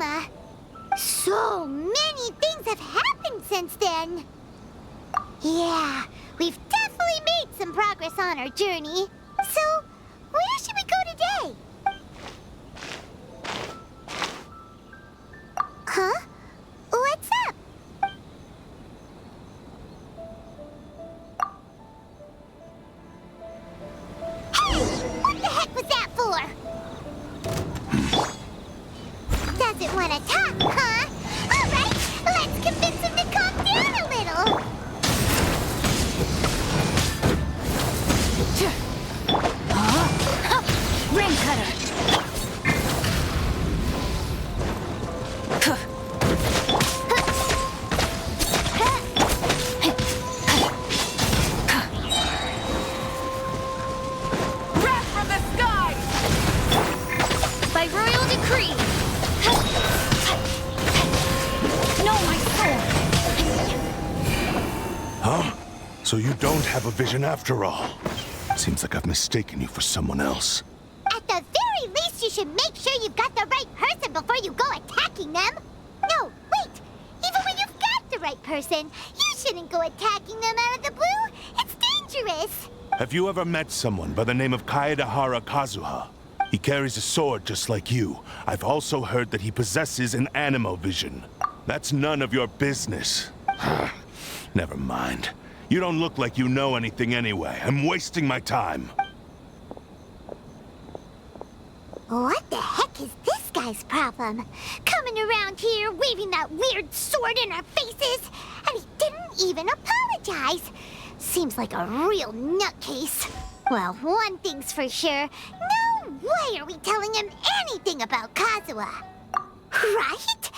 Inazuma. So many things have happened since then. Yeah, we've definitely made some progress on our journey. So, where should we go today? Huh? What's up? Hey! What the heck was that for? Doesn't want to talk, huh? All right, let's convince him to calm down a little. Rain cutter. Wrath from the sky. By royal decree. No, my sword. Huh? So you don't have a vision after all. Seems like I've mistaken you for someone else. At the very least, you should make sure you've got the right person before you go attacking them. No, wait. Even when you've got the right person, you shouldn't go attacking them out of the blue. It's dangerous. Have you ever met someone by the name of Kaedehara Kazuha? He carries a sword just like you. I've also heard that he possesses an animo vision. That's none of your business. Never mind. You don't look like you know anything anyway. I'm wasting my time. What the heck is this guy's problem? Coming around here, waving that weird sword in our faces, and he didn't even apologize. Seems like a real nutcase. Well, one thing's for sure. No way are we telling him anything about Kazuha. Right?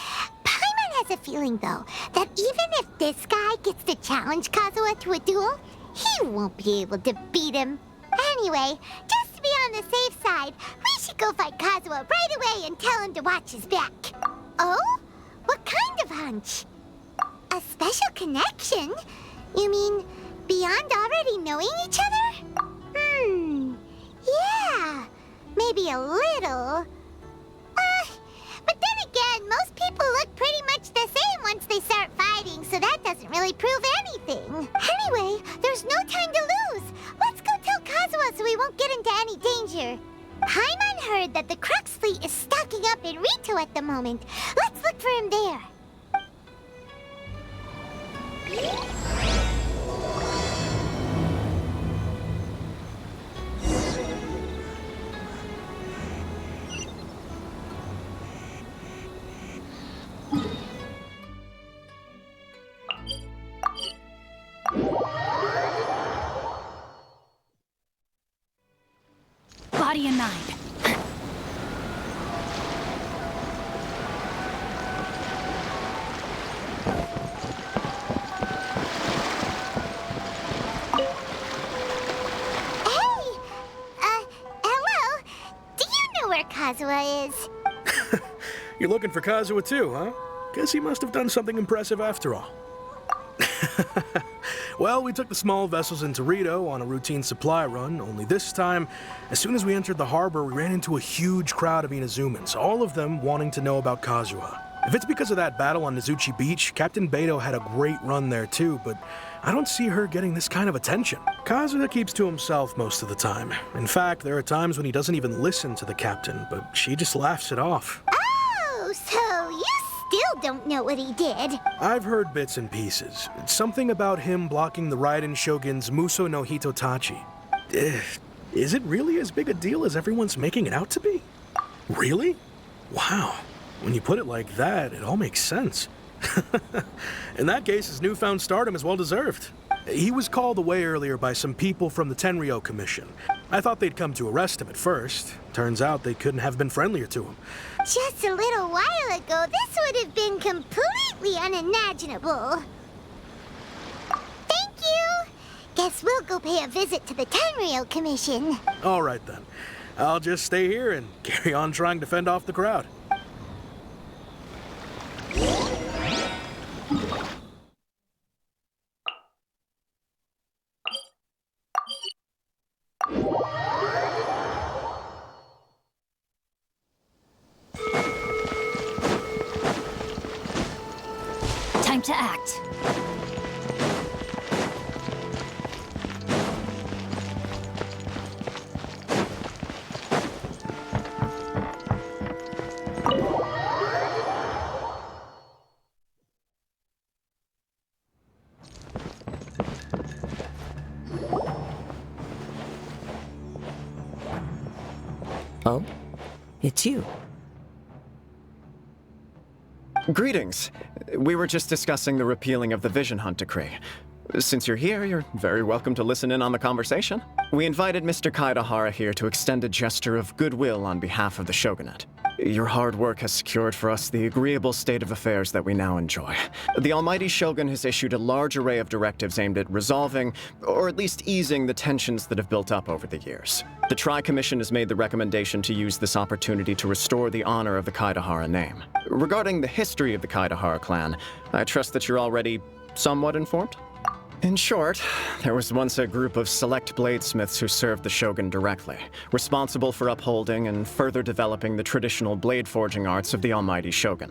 Paimon has a feeling, though, that even if this guy gets to challenge Kazuha to a duel, he won't be able to beat him. Anyway, just to be on the safe side, we should go find Kazuha right away and tell him to watch his back. Oh? What kind of hunch? A special connection? You mean beyond already knowing each other? Yeah, maybe a little. But then again, most people look pretty much the same once they start fighting, so that doesn't really prove anything. Anyway, there's no time to lose. Let's go tell Kazuha so we won't get into any danger. Paimon heard that the Crux fleet is stocking up in Rito at the moment. Let's look for him there. Body and mind. Hello? Do you know where Kazuha is? You're looking for Kazuha too, huh? Guess he must have done something impressive after all. Well, we took the small vessels into Rito on a routine supply run, only this time, as soon as we entered the harbor, we ran into a huge crowd of Inazumans, all of them wanting to know about Kazuha. If it's because of that battle on Nizuchi Beach, Captain Beidou had a great run there too, but I don't see her getting this kind of attention. Kazuha keeps to himself most of the time. In fact, there are times when he doesn't even listen to the captain, but she just laughs it off. Oh, so you still don't know what he did. I've heard bits and pieces. It's something about him blocking the Raiden Shogun's Muso no Hitotachi. Is it really as big a deal as everyone's making it out to be? Really? Wow. When you put it like that, it all makes sense. In that case, his newfound stardom is well deserved. He was called away earlier by some people from the Tenryou Commission. I thought they'd come to arrest him at first. Turns out they couldn't have been friendlier to him. Just a little while ago, this would have been completely unimaginable. Thank you! Guess we'll go pay a visit to the Tenryou Commission. All right then. I'll just stay here and carry on trying to fend off the crowd. Time to act. Oh? It's you. Greetings. We were just discussing the repealing of the Vision Hunt decree. Since you're here, you're very welcome to listen in on the conversation. We invited Mr. Kaedehara here to extend a gesture of goodwill on behalf of the Shogunate. Your hard work has secured for us the agreeable state of affairs that we now enjoy. The Almighty Shogun has issued a large array of directives aimed at resolving, or at least easing, the tensions that have built up over the years. The Tri-Commission has made the recommendation to use this opportunity to restore the honor of the Kaedehara name. Regarding the history of the Kaedehara clan, I trust that you're already somewhat informed? In short, there was once a group of select bladesmiths who served the Shogun directly, responsible for upholding and further developing the traditional blade forging arts of the Almighty Shogun.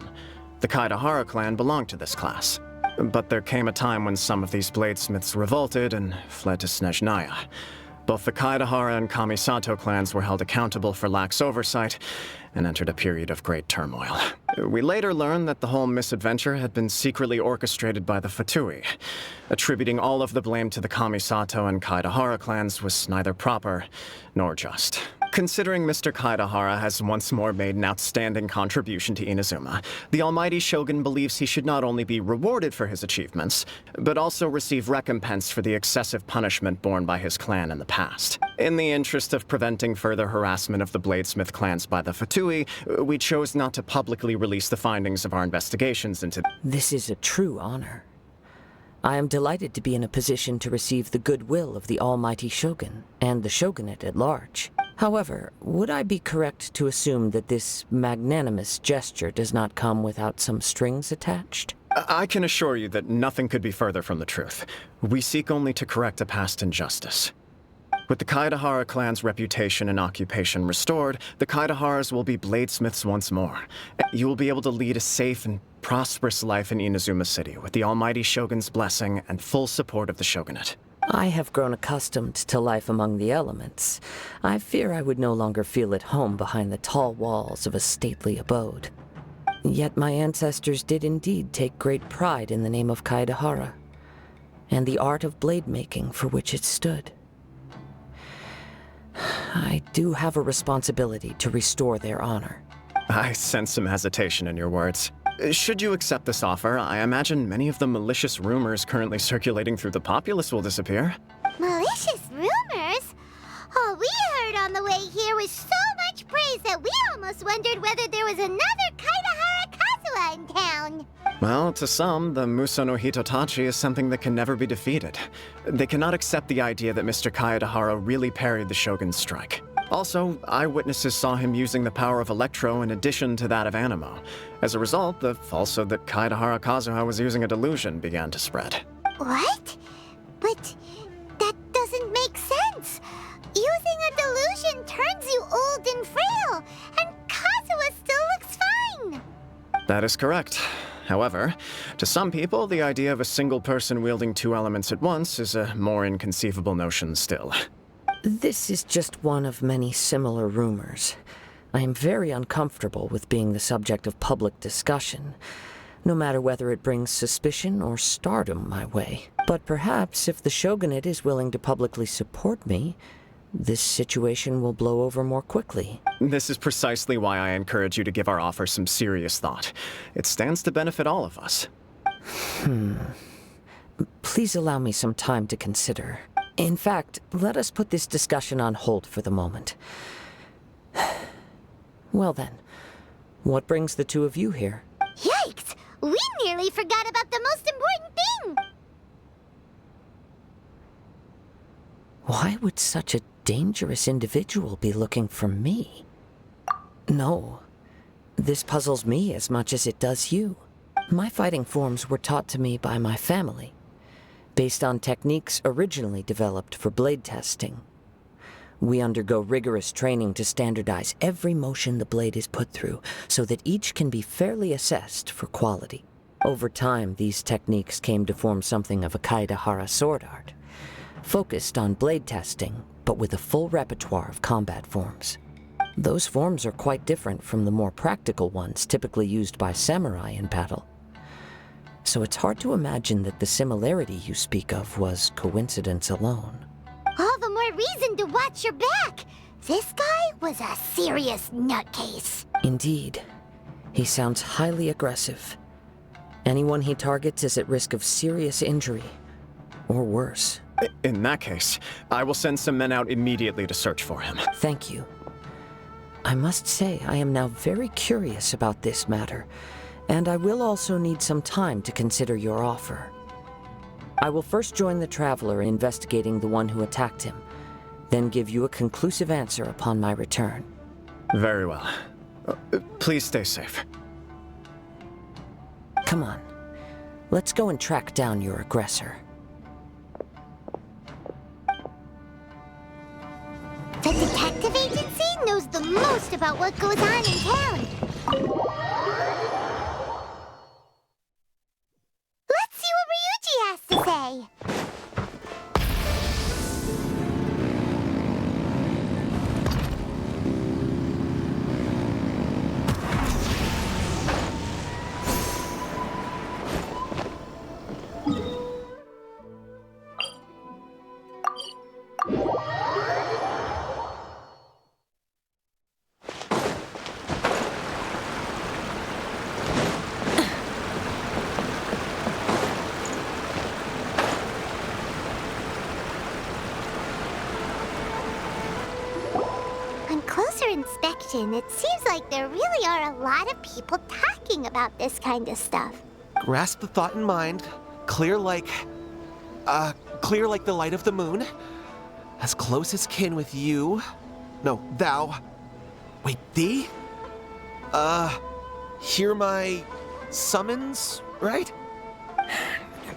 The Kaedehara clan belonged to this class. But there came a time when some of these bladesmiths revolted and fled to Snezhnaya. Both the Kaedehara and Kamisato clans were held accountable for lax oversight and entered a period of great turmoil. We later learned that the whole misadventure had been secretly orchestrated by the F2P. Attributing all of the blame to the Kamisato and Kaedehara clans was neither proper nor just. Considering Mr. Kaedehara has once more made an outstanding contribution to Inazuma, the Almighty Shogun believes he should not only be rewarded for his achievements, but also receive recompense for the excessive punishment borne by his clan in the past. In the interest of preventing further harassment of the bladesmith clans by the F2P, we chose not to publicly release the findings of our investigations into— This is a true honor. I am delighted to be in a position to receive the goodwill of the Almighty Shogun and the Shogunate at large. However, would I be correct to assume that this magnanimous gesture does not come without some strings attached? I can assure you that nothing could be further from the truth. We seek only to correct a past injustice. With the Kaedehara clan's reputation and occupation restored, the Kaedeharas will be bladesmiths once more. You will be able to lead a safe and prosperous life in Inazuma City with the Almighty Shogun's blessing and full support of the Shogunate. I have grown accustomed to life among the elements. I fear I would no longer feel at home behind the tall walls of a stately abode. Yet my ancestors did indeed take great pride in the name of Kaedehara, and the art of blade making for which it stood. I do have a responsibility to restore their honor. I sense some hesitation in your words. Should you accept this offer, I imagine many of the malicious rumors currently circulating through the populace will disappear. Malicious rumors? All we heard on the way here was so much praise that we almost wondered whether there was another Kaedehara Kazuha in town. Well, to some, the Muso no Hitotachi is something that can never be defeated. They cannot accept the idea that Mr. Kaedehara really parried the Shogun's strike. Also, eyewitnesses saw him using the power of Electro in addition to that of Animo. As a result, the falsehood that Kaedehara Kazuha was using a delusion began to spread. What? But that doesn't make sense. Using a delusion turns you old and frail, and Kazuha still looks fine. That is correct. However, to some people, the idea of a single person wielding two elements at once is a more inconceivable notion still. This is just one of many similar rumors. I am very uncomfortable with being the subject of public discussion, no matter whether it brings suspicion or stardom my way. But perhaps if the Shogunate is willing to publicly support me, this situation will blow over more quickly. This is precisely why I encourage you to give our offer some serious thought. It stands to benefit all of us. Please allow me some time to consider. In fact, let us put this discussion on hold for the moment. Well then, what brings the two of you here? Yikes! We nearly forgot about the most important thing! Why would such a dangerous individual be looking for me? No, this puzzles me as much as it does you. My fighting forms were taught to me by my family, based on techniques originally developed for blade testing. We undergo rigorous training to standardize every motion the blade is put through, so that each can be fairly assessed for quality. Over time, these techniques came to form something of a Kaedehara sword art, focused on blade testing, but with a full repertoire of combat forms. Those forms are quite different from the more practical ones typically used by samurai in battle. So it's hard to imagine that the similarity you speak of was coincidence alone. All the more reason to watch your back. This guy was a serious nutcase. Indeed. He sounds highly aggressive. Anyone he targets is at risk of serious injury, or worse. In that case, I will send some men out immediately to search for him. Thank you. I must say I am now very curious about this matter, and I will also need some time to consider your offer. I will first join the Traveler in investigating the one who attacked him, then give you a conclusive answer upon my return. Very well. Please stay safe. Come on. Let's go and track down your aggressor. The detective agency knows the most about what goes on in town. Let's see what Ryuji has to say. On closer inspection, it seems like there really are a lot of people talking about this kind of stuff. Grasp the thought in mind. Clear like the light of the moon. As close as kin with you. No, thou. Wait, thee? Hear my summons, right?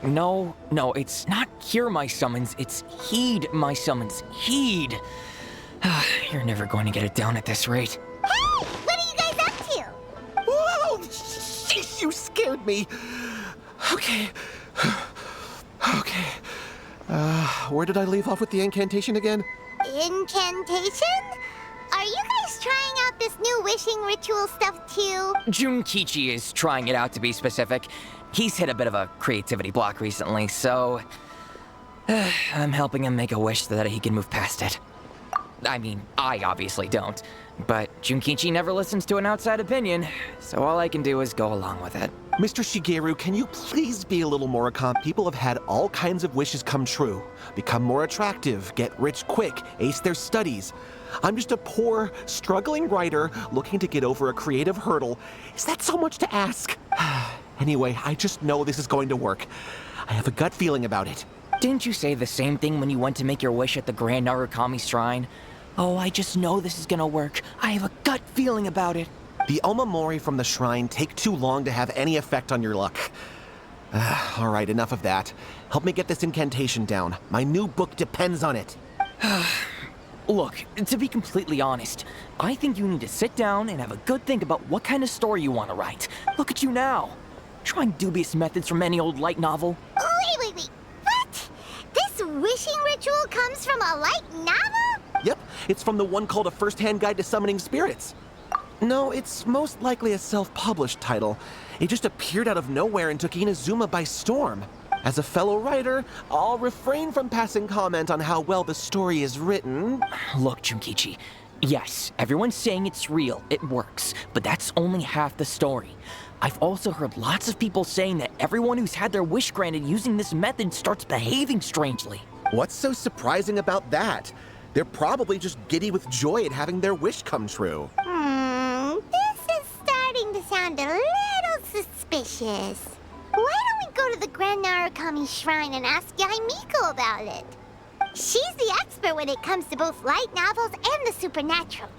No, it's not hear my summons, it's heed my summons. Heed! You're never going to get it down at this rate. Hey! What are you guys up to? Whoa! Sheesh, you scared me. Okay. Okay. Where did I leave off with the incantation again? Incantation? Are you guys trying out this new wishing ritual stuff too? Junkichi is trying it out, to be specific. He's hit a bit of a creativity block recently, so I'm helping him make a wish so that he can move past it. I mean, I obviously don't, but Junkichi never listens to an outside opinion, so all I can do is go along with it. Mr. Shigeru, can you please be a little more accommodating? People have had all kinds of wishes come true. Become more attractive, get rich quick, ace their studies. I'm just a poor, struggling writer looking to get over a creative hurdle. Is that so much to ask? Anyway, I just know this is going to work. I have a gut feeling about it. Didn't you say the same thing when you went to make your wish at the Grand Narukami Shrine? Oh, I just know this is gonna work. I have a gut feeling about it. The Omamori from the shrine take too long to have any effect on your luck. All right, enough of that. Help me get this incantation down. My new book depends on it. Look, to be completely honest, I think you need to sit down and have a good think about what kind of story you want to write. Look at you now, trying dubious methods from any old light novel. Wait. What? This wishing ritual comes from a light novel? Yep, it's from the one called A First-Hand Guide to Summoning Spirits. No, it's most likely a self-published title. It just appeared out of nowhere and took Inazuma by storm. As a fellow writer, I'll refrain from passing comment on how well the story is written. Look, Junkichi, yes, everyone's saying it's real, it works, but that's only half the story. I've also heard lots of people saying that everyone who's had their wish granted using this method starts behaving strangely. What's so surprising about that? They're probably just giddy with joy at having their wish come true. This is starting to sound a little suspicious. Why don't we go to the Grand Narukami Shrine and ask Yaimiko about it? She's the expert when it comes to both light novels and the supernatural.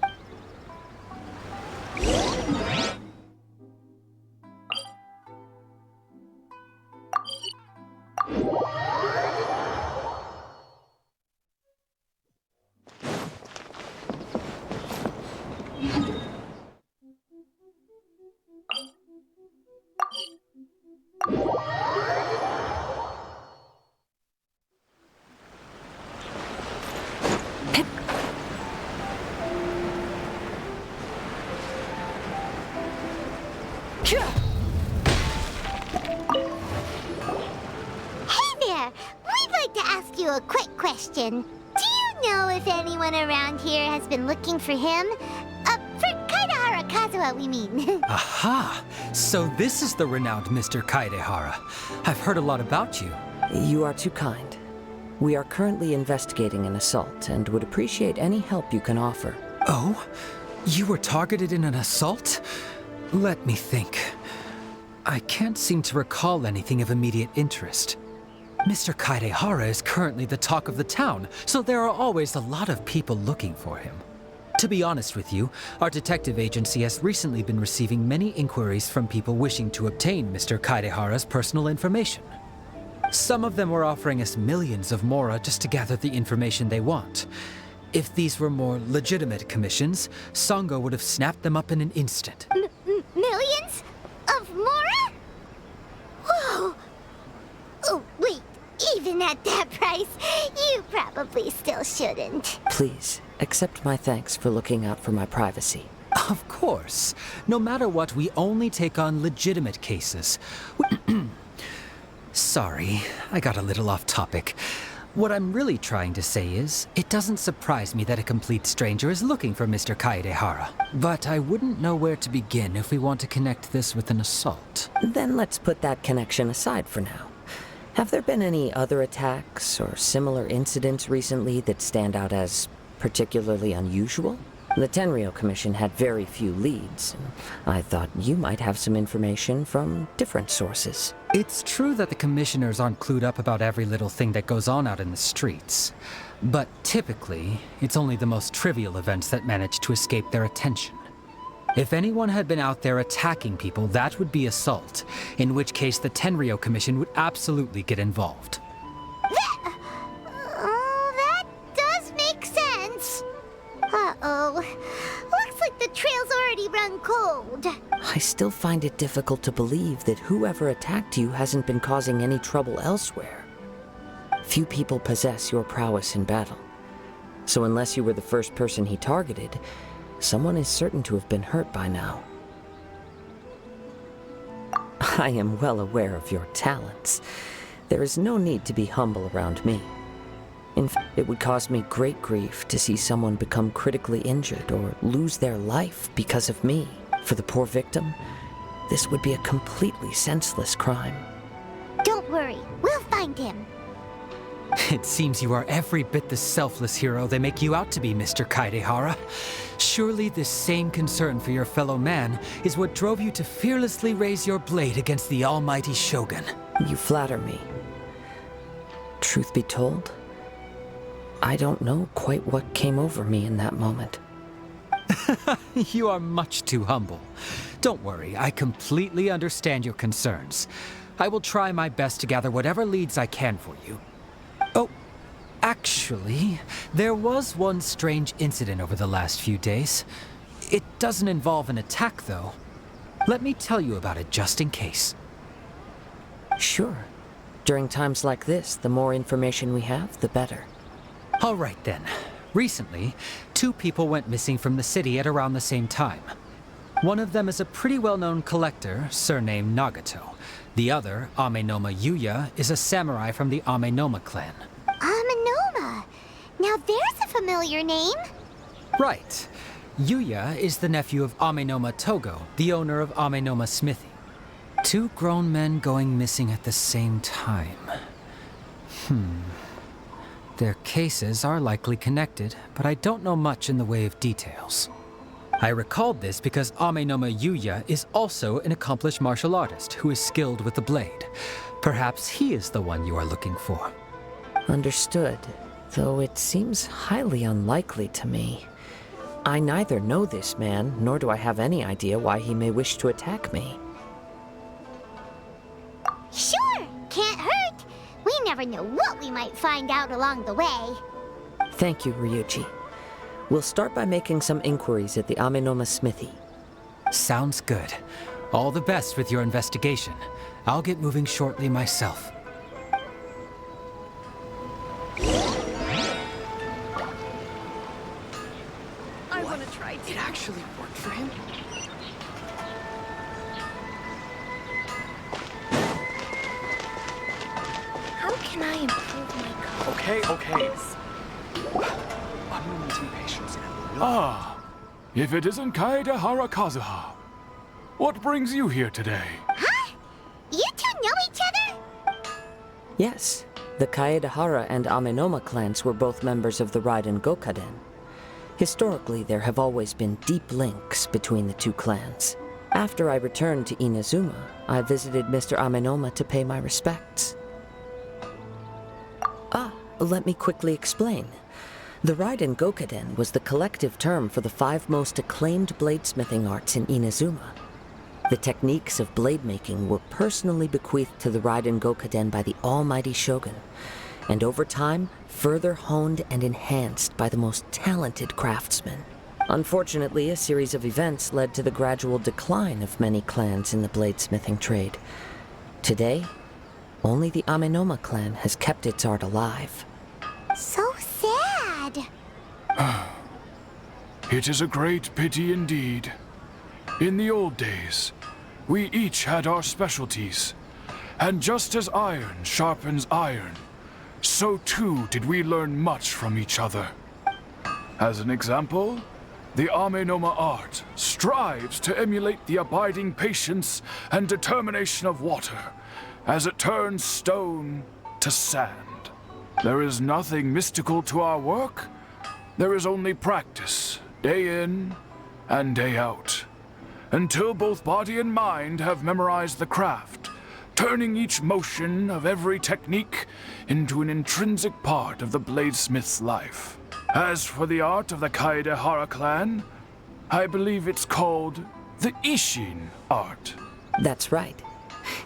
you a quick question. Do you know if anyone around here has been looking for him? For Kaedehara Kazuha, we mean. Aha! So this is the renowned Mr. Kaedehara. I've heard a lot about you. You are too kind. We are currently investigating an assault and would appreciate any help you can offer. Oh? You were targeted in an assault? Let me think. I can't seem to recall anything of immediate interest. Mr. Kaedehara is currently the talk of the town, so there are always a lot of people looking for him. To be honest with you, our detective agency has recently been receiving many inquiries from people wishing to obtain Mr. Kaedehara's personal information. Some of them were offering us millions of mora just to gather the information they want. If these were more legitimate commissions, Sango would have snapped them up in an instant. Millions? Of mora? Whoa! Oh, wait. Even at that price, you probably still shouldn't. Please, accept my thanks for looking out for my privacy. Of course. No matter what, we only take on legitimate cases. Sorry, I got a little off topic. What I'm really trying to say is, it doesn't surprise me that a complete stranger is looking for Mr. Kaedehara. But I wouldn't know where to begin if we want to connect this with an assault. Then let's put that connection aside for now. Have there been any other attacks or similar incidents recently that stand out as particularly unusual? The Tenryou Commission had very few leads, and I thought you might have some information from different sources. It's true that the commissioners aren't clued up about every little thing that goes on out in the streets. But typically, it's only the most trivial events that manage to escape their attention. If anyone had been out there attacking people, that would be assault, in which case the Tenryou Commission would absolutely get involved. That does make sense. Uh-oh. Looks like the trail's already run cold. I still find it difficult to believe that whoever attacked you hasn't been causing any trouble elsewhere. Few people possess your prowess in battle. So unless you were the first person he targeted, someone is certain to have been hurt by now. I am well aware of your talents. There is no need to be humble around me. In fact, it would cause me great grief to see someone become critically injured or lose their life because of me. For the poor victim, this would be a completely senseless crime. Don't worry, we'll find him. It seems you are every bit the selfless hero they make you out to be, Mr. Kaedehara. Surely this same concern for your fellow man is what drove you to fearlessly raise your blade against the almighty Shogun. You flatter me. Truth be told, I don't know quite what came over me in that moment. You are much too humble. Don't worry, I completely understand your concerns. I will try my best to gather whatever leads I can for you. Oh, actually, there was one strange incident over the last few days. It doesn't involve an attack, though. Let me tell you about it just in case. Sure. During times like this, the more information we have, the better. All right then. Recently, 2 people went missing from the city at around the same time. One of them is a pretty well-known collector, surnamed Nagato. The other, Amenoma Yuya, is a samurai from the Amenoma clan. Amenoma? Now there's a familiar name. Right. Yuya is the nephew of Amenoma Togo, the owner of Amenoma Smithy. 2 grown men going missing at the same time. Their cases are likely connected, but I don't know much in the way of details. I recalled this because Amenoma Yuya is also an accomplished martial artist who is skilled with the blade. Perhaps he is the one you are looking for. Understood, though it seems highly unlikely to me. I neither know this man, nor do I have any idea why he may wish to attack me. Sure, can't hurt. We never know what we might find out along the way. Thank you, Ryuji. We'll start by making some inquiries at the Amenoma Smithy. Sounds good. All the best with your investigation. I'll get moving shortly myself. I want to try to. It actually worked for him? How can I improve my code? Okay. Unlimiting patience and Ah, if it isn't Kaedehara Kazuha. What brings you here today? Huh? You two know each other? Yes, the Kaedehara and Amenoma clans were both members of the Raiden Gokaden. Historically, there have always been deep links between the two clans. After I returned to Inazuma, I visited Mr. Amenoma to pay my respects. Let me quickly explain. The Raiden Gokaden was the collective term for the 5 most acclaimed bladesmithing arts in Inazuma. The techniques of blade making were personally bequeathed to the Raiden Gokaden by the almighty Shogun, and over time, further honed and enhanced by the most talented craftsmen. Unfortunately, a series of events led to the gradual decline of many clans in the bladesmithing trade. Today, only the Amenoma clan has kept its art alive. So sad. It is a great pity indeed. In the old days, we each had our specialties, and just as iron sharpens iron, so too did we learn much from each other. As an example, the Amenoma art strives to emulate the abiding patience and determination of water as it turns stone to sand. There is nothing mystical to our work. There is only practice, day in and day out, until both body and mind have memorized the craft, turning each motion of every technique into an intrinsic part of the bladesmith's life. As for the art of the Kaedehara clan, I believe it's called the Isshin art. That's right.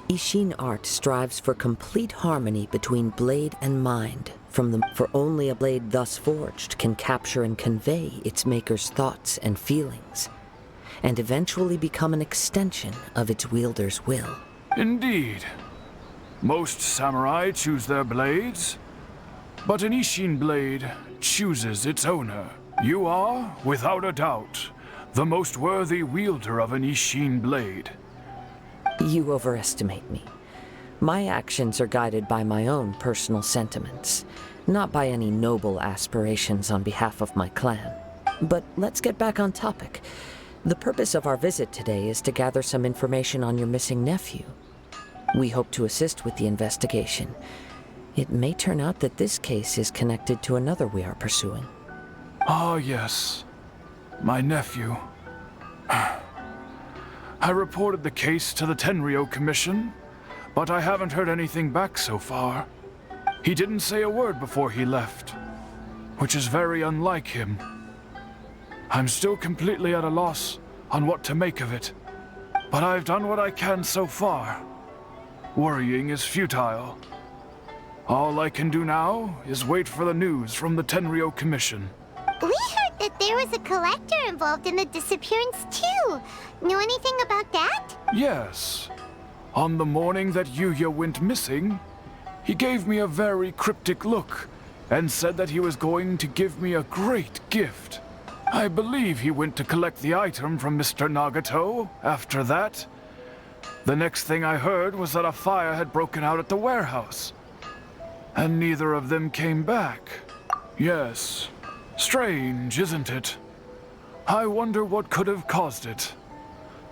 Isshin art strives for complete harmony between blade and mind, for only a blade thus forged can capture and convey its maker's thoughts and feelings, and eventually become an extension of its wielder's will. Indeed. Most samurai choose their blades, but an Isshin blade chooses its owner. You are, without a doubt, the most worthy wielder of an Isshin blade. You overestimate me. My actions are guided by my own personal sentiments, not by any noble aspirations on behalf of my clan. But let's get back on topic. The purpose of our visit today is to gather some information on your missing nephew. We hope to assist with the investigation. It may turn out that this case is connected to another we are pursuing. Ah, yes. My nephew. I reported the case to the Tenryou Commission, but I haven't heard anything back so far. He didn't say a word before he left, which is very unlike him. I'm still completely at a loss on what to make of it, but I've done what I can so far. Worrying is futile. All I can do now is wait for the news from the Tenryou Commission. We heard that there was a collector involved in the disappearance too. Know anything about that? Yes. On the morning that Yuya went missing, he gave me a very cryptic look and said that he was going to give me a great gift. I believe he went to collect the item from Mr. Nagato after that. The next thing I heard was that a fire had broken out at the warehouse, and neither of them came back. Yes. Strange, isn't it? I wonder what could have caused it.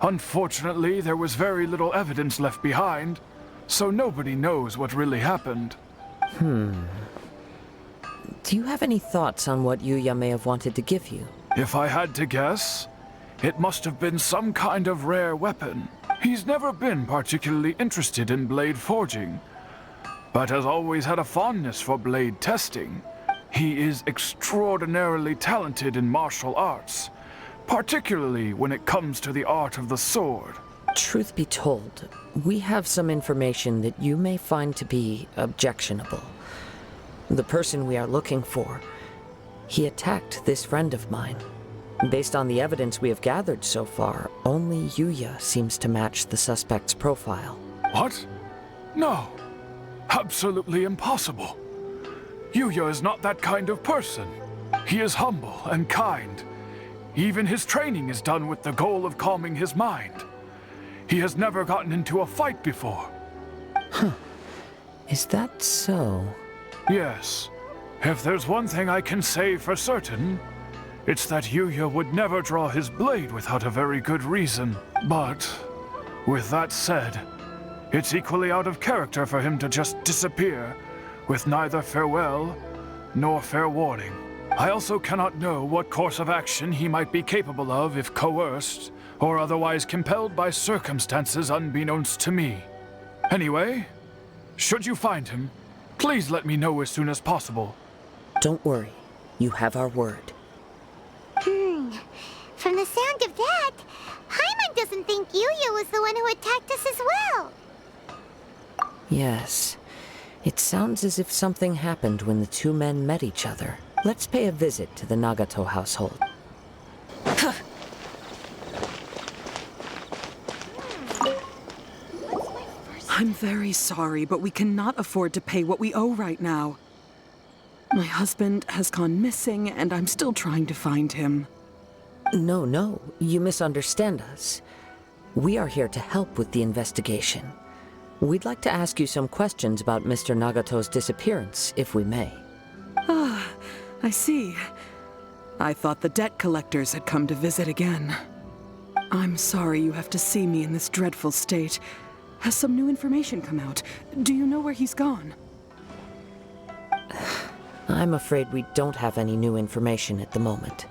Unfortunately, there was very little evidence left behind, so nobody knows what really happened. Do you have any thoughts on what Yuya may have wanted to give you? If I had to guess, it must have been some kind of rare weapon. He's never been particularly interested in blade forging, but has always had a fondness for blade testing. He is extraordinarily talented in martial arts, particularly when it comes to the art of the sword. Truth be told, we have some information that you may find to be objectionable. The person we are looking for, he attacked this friend of mine. Based on the evidence we have gathered so far, only Yuya seems to match the suspect's profile. What? No. Absolutely impossible. Yuya is not that kind of person. He is humble and kind. Even his training is done with the goal of calming his mind. He has never gotten into a fight before. Is that so? Yes. If there's one thing I can say for certain, it's that Yuya would never draw his blade without a very good reason. But, with that said, it's equally out of character for him to just disappear, with neither farewell nor fair warning. I also cannot know what course of action he might be capable of if coerced, or otherwise compelled by circumstances unbeknownst to me. Anyway, should you find him, please let me know as soon as possible. Don't worry. You have our word. From the sound of that, Paimon doesn't think Yuya was the one who attacked us as well. Yes. It sounds as if something happened when the two men met each other. Let's pay a visit to the Nagato household. I'm very sorry, but we cannot afford to pay what we owe right now. My husband has gone missing, and I'm still trying to find him. No, you misunderstand us. We are here to help with the investigation. We'd like to ask you some questions about Mr. Nagato's disappearance, if we may. Ah, I see. I thought the debt collectors had come to visit again. I'm sorry you have to see me in this dreadful state. Has some new information come out? Do you know where he's gone? I'm afraid we don't have any new information at the moment.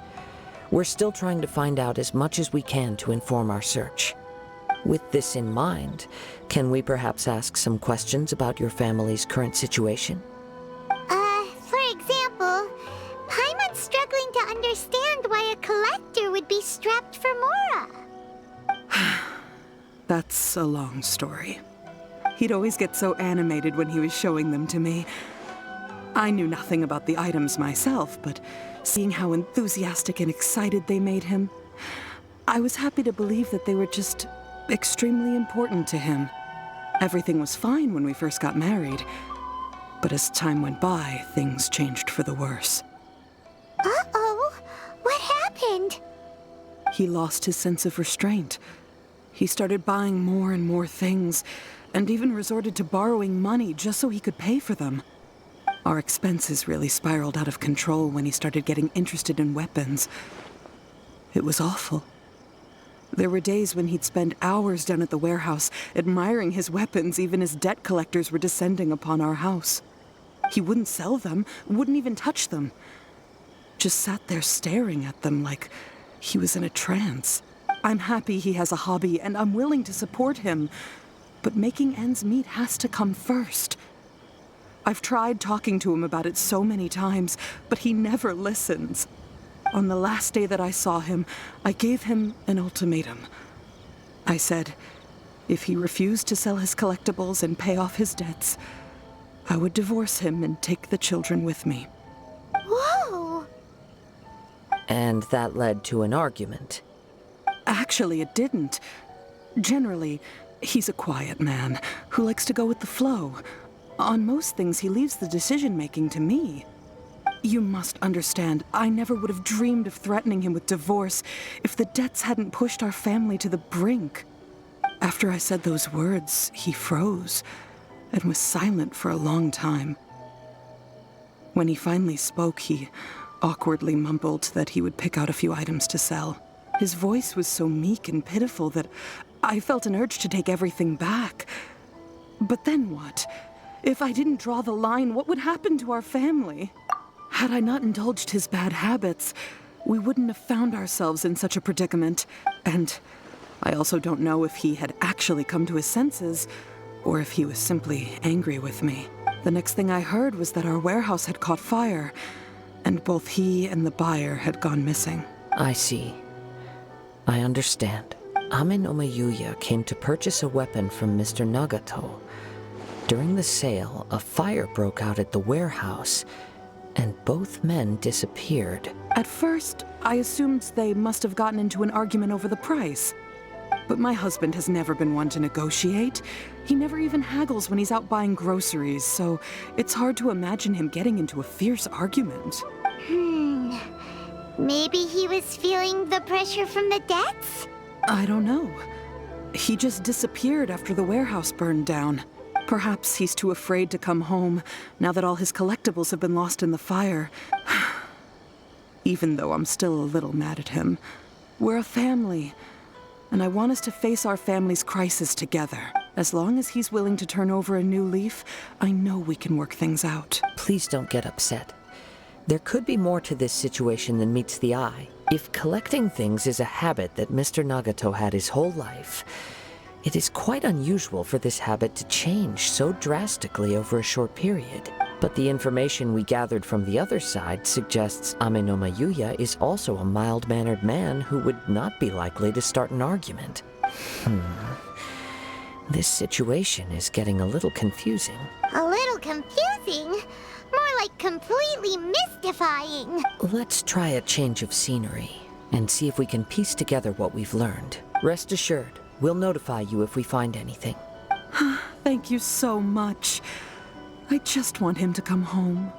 We're still trying to find out as much as we can to inform our search. With this in mind, can we perhaps ask some questions about your family's current situation? For example, Paimon's struggling to understand why a collector would be strapped for Mora. That's a long story. He'd always get so animated when he was showing them to me. I knew nothing about the items myself, but seeing how enthusiastic and excited they made him, I was happy to believe that they were just extremely important to him. Everything was fine when we first got married, but as time went by, things changed for the worse. Uh-oh! What happened? He lost his sense of restraint. He started buying more and more things, and even resorted to borrowing money just so he could pay for them. Our expenses really spiraled out of control when he started getting interested in weapons. It was awful. There were days when he'd spend hours down at the warehouse admiring his weapons even as debt collectors were descending upon our house. He wouldn't sell them, wouldn't even touch them. Just sat there staring at them like he was in a trance. I'm happy he has a hobby and I'm willing to support him, but making ends meet has to come first. I've tried talking to him about it so many times, but he never listens. On the last day that I saw him, I gave him an ultimatum. I said, if he refused to sell his collectibles and pay off his debts, I would divorce him and take the children with me. Whoa! And that led to an argument. Actually, it didn't. Generally, he's a quiet man who likes to go with the flow. On most things, he leaves the decision-making to me. You must understand, I never would have dreamed of threatening him with divorce if the debts hadn't pushed our family to the brink. After I said those words, he froze and was silent for a long time. When he finally spoke, he awkwardly mumbled that he would pick out a few items to sell. His voice was so meek and pitiful that I felt an urge to take everything back. But then what? If I didn't draw the line, what would happen to our family? Had I not indulged his bad habits, we wouldn't have found ourselves in such a predicament. And I also don't know if he had actually come to his senses, or if he was simply angry with me. The next thing I heard was that our warehouse had caught fire, and both he and the buyer had gone missing. I see. I understand. Amenoma Yuya came to purchase a weapon from Mr. Nagato. During the sale, a fire broke out at the warehouse, and both men disappeared. At first, I assumed they must have gotten into an argument over the price. But my husband has never been one to negotiate. He never even haggles when he's out buying groceries, so it's hard to imagine him getting into a fierce argument. Maybe he was feeling the pressure from the debts? I don't know. He just disappeared after the warehouse burned down. Perhaps he's too afraid to come home now that all his collectibles have been lost in the fire. Even though I'm still a little mad at him. We're a family, and I want us to face our family's crisis together. As long as he's willing to turn over a new leaf, I know we can work things out. Please don't get upset. There could be more to this situation than meets the eye. If collecting things is a habit that Mr. Nagato had his whole life, it is quite unusual for this habit to change so drastically over a short period. But the information we gathered from the other side suggests Amenoma Yuya is also a mild-mannered man who would not be likely to start an argument. This situation is getting a little confusing. A little confusing? More like completely mystifying. Let's try a change of scenery and see if we can piece together what we've learned. Rest assured, we'll notify you if we find anything. Thank you so much. I just want him to come home.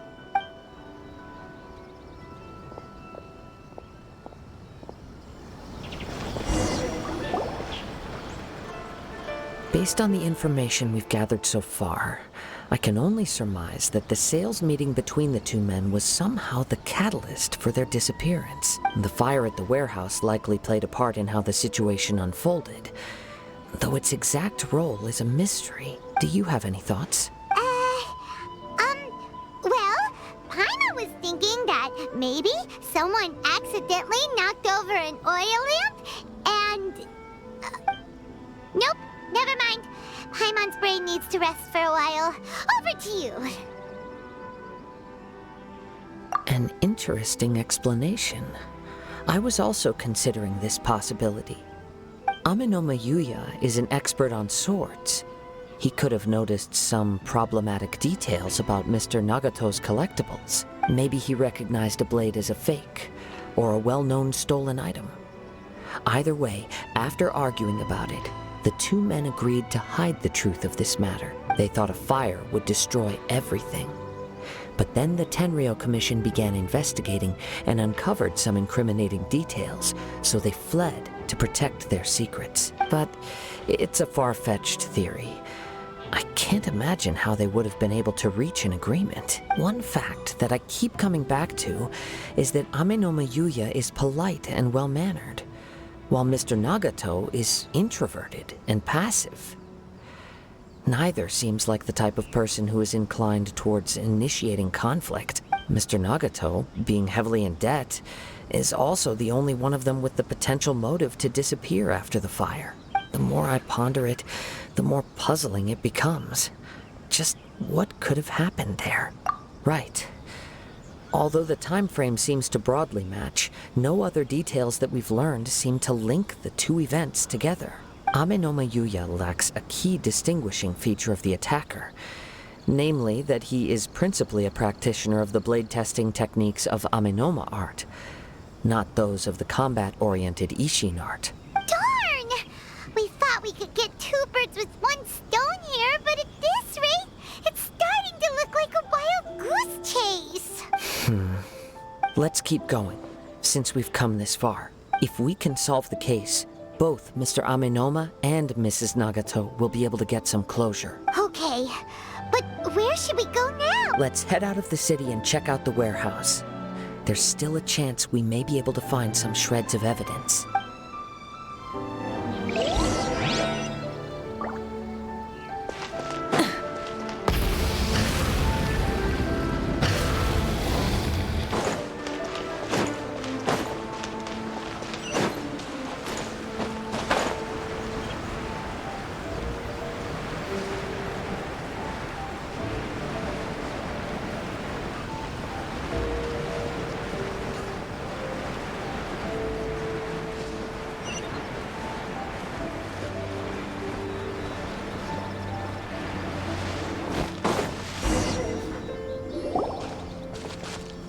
Based on the information we've gathered so far, I can only surmise that the sales meeting between the two men was somehow the catalyst for their disappearance. The fire at the warehouse likely played a part in how the situation unfolded, though its exact role is a mystery. Do you have any thoughts? Well, Paimon was thinking that maybe someone accidentally knocked over an oil lamp and... nope, never mind. Paimon's brain needs to rest for a while. Over to you. An interesting explanation. I was also considering this possibility. Amenoma Yuya is an expert on swords. He could have noticed some problematic details about Mr. Nagato's collectibles. Maybe he recognized a blade as a fake, or a well-known stolen item. Either way, after arguing about it, the two men agreed to hide the truth of this matter. They thought a fire would destroy everything. But then the Tenryou Commission began investigating and uncovered some incriminating details, so they fled to protect their secrets. But it's a far-fetched theory. I can't imagine how they would have been able to reach an agreement. One fact that I keep coming back to is that Amenoma Yuya is polite and well-mannered, while Mr. Nagato is introverted and passive. Neither seems like the type of person who is inclined towards initiating conflict. Mr. Nagato, being heavily in debt, is also the only one of them with the potential motive to disappear after the fire. The more I ponder it, the more puzzling it becomes. Just what could have happened there? Right. Although the time frame seems to broadly match, no other details that we've learned seem to link the two events together. Amenoma Yuya lacks a key distinguishing feature of the attacker, namely that he is principally a practitioner of the blade testing techniques of Amenoma art, not those of the combat-oriented Isshin art. Darn! We thought we could get two birds with one stone here, but at this rate, it's starting to look like a wild goose chase. Let's keep going, since we've come this far. If we can solve the case, both Mr. Amenoma and Mrs. Nagato will be able to get some closure. Okay, but where should we go now? Let's head out of the city and check out the warehouse. There's still a chance we may be able to find some shreds of evidence.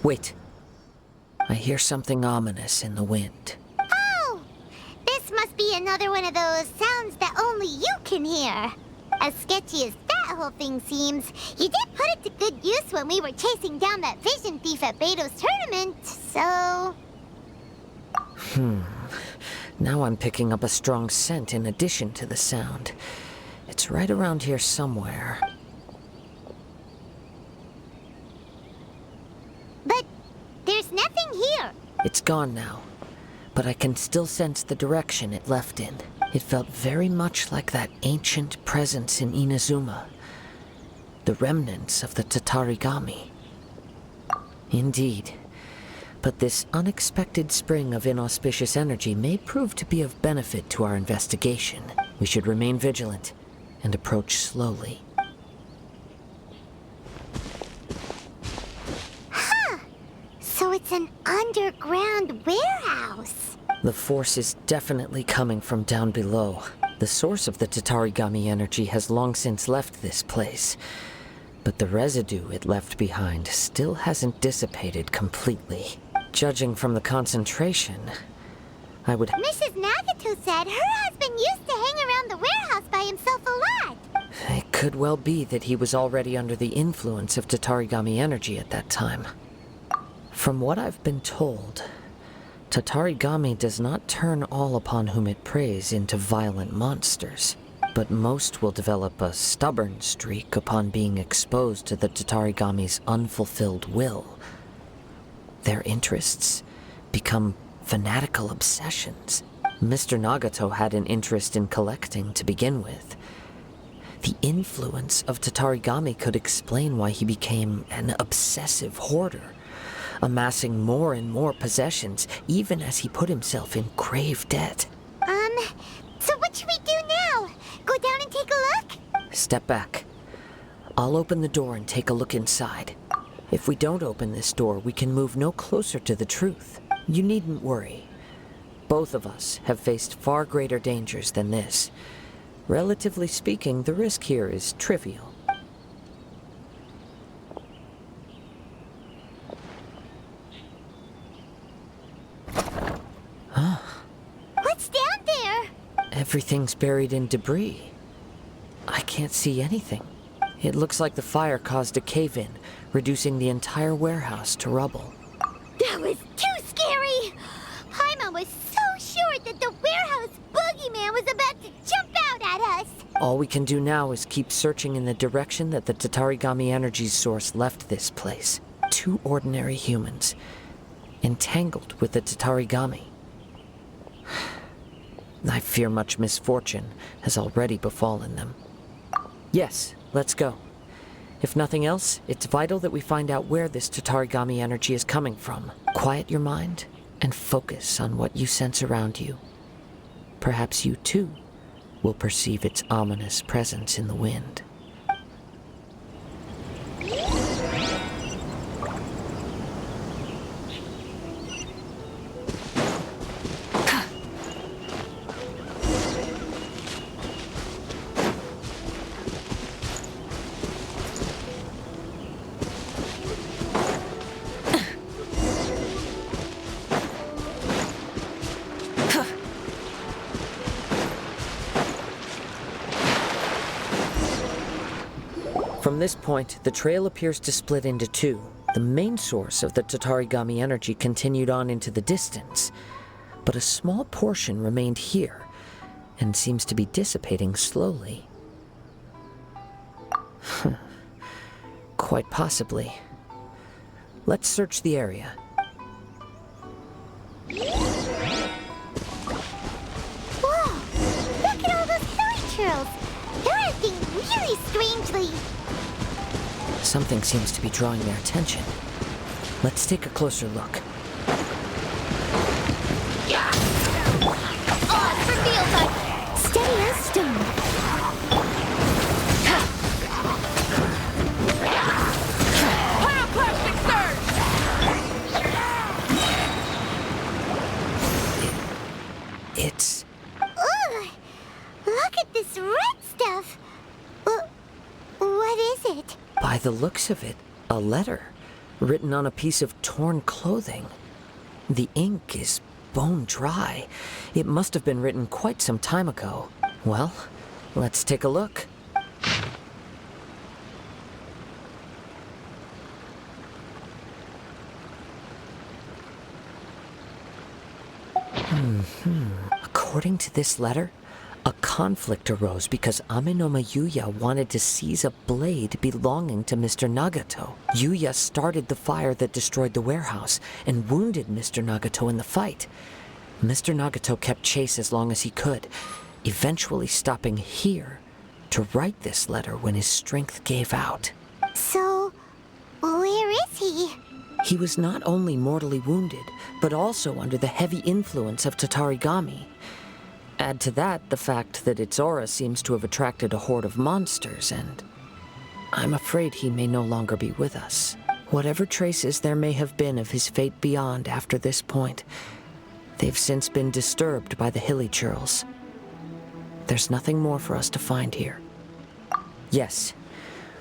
Wait. I hear something ominous in the wind. Oh! This must be another one of those sounds that only you can hear. As sketchy as that whole thing seems, you did put it to good use when we were chasing down that vision thief at Beto's tournament, so... Now I'm picking up a strong scent in addition to the sound. It's right around here somewhere. But there's nothing here. It's gone now, but I can still sense the direction it left in. It felt very much like that ancient presence in Inazuma. The remnants of the Tatarigami. Indeed. But this unexpected spring of inauspicious energy may prove to be of benefit to our investigation. We should remain vigilant and approach slowly. Huh. So it's an underground warehouse. The force is definitely coming from down below. The source of the Tatarigami energy has long since left this place. But the residue it left behind still hasn't dissipated completely. Judging from the concentration, I would... Mrs. Nagato said her husband used to hang around the warehouse by himself a lot. It could well be that he was already under the influence of Tatarigami energy at that time. From what I've been told, Tatarigami does not turn all upon whom it preys into violent monsters, but most will develop a stubborn streak upon being exposed to the Tatarigami's unfulfilled will. Their interests become fanatical obsessions. Mr. Nagato had an interest in collecting to begin with. The influence of Tatarigami could explain why he became an obsessive hoarder, amassing more and more possessions, even as he put himself in grave debt. So what should we do now? Go down and take a look? Step back. I'll open the door and take a look inside. If we don't open this door, we can move no closer to the truth. You needn't worry. Both of us have faced far greater dangers than this. Relatively speaking, the risk here is trivial. Huh? What's down there? Everything's buried in debris. I can't see anything. It looks like the fire caused a cave-in, reducing the entire warehouse to rubble. That was too scary! Paimon was so sure that the warehouse boogeyman was about to jump out at us! All we can do now is keep searching in the direction that the Tatarigami energy source left this place. Two ordinary humans, entangled with the Tatarigami. I fear much misfortune has already befallen them. Yes, let's go. If nothing else, it's vital that we find out where this Tatarigami energy is coming from. Quiet your mind and focus on what you sense around you. Perhaps you too will perceive its ominous presence in the wind. From this point, the trail appears to split into two. The main source of the Tatarigami energy continued on into the distance, but a small portion remained here, and seems to be dissipating slowly. Quite possibly. Let's search the area. Whoa! Look at all those thirst trails! They're acting really strangely! Something seems to be drawing their attention. Let's take a closer look. Oh, for field time! Steady as stone! It's... Ugh! Look at this red stuff! What is it? By the looks of it, a letter written on a piece of torn clothing. The ink is bone dry. It must have been written quite some time ago. Well, let's take a look. According to this letter, A conflict arose because Amenoma Yuya wanted to seize a blade belonging to Mr. Nagato. Yuya started the fire that destroyed the warehouse and wounded Mr. Nagato in the fight. Mr. Nagato kept chase as long as he could, eventually stopping here to write this letter when his strength gave out. So, where is he? He was not only mortally wounded, but also under the heavy influence of Tatarigami. Add to that the fact that its aura seems to have attracted a horde of monsters, and I'm afraid he may no longer be with us. Whatever traces there may have been of his fate beyond after this point, they've since been disturbed by the hilly churls. There's nothing more for us to find here. Yes,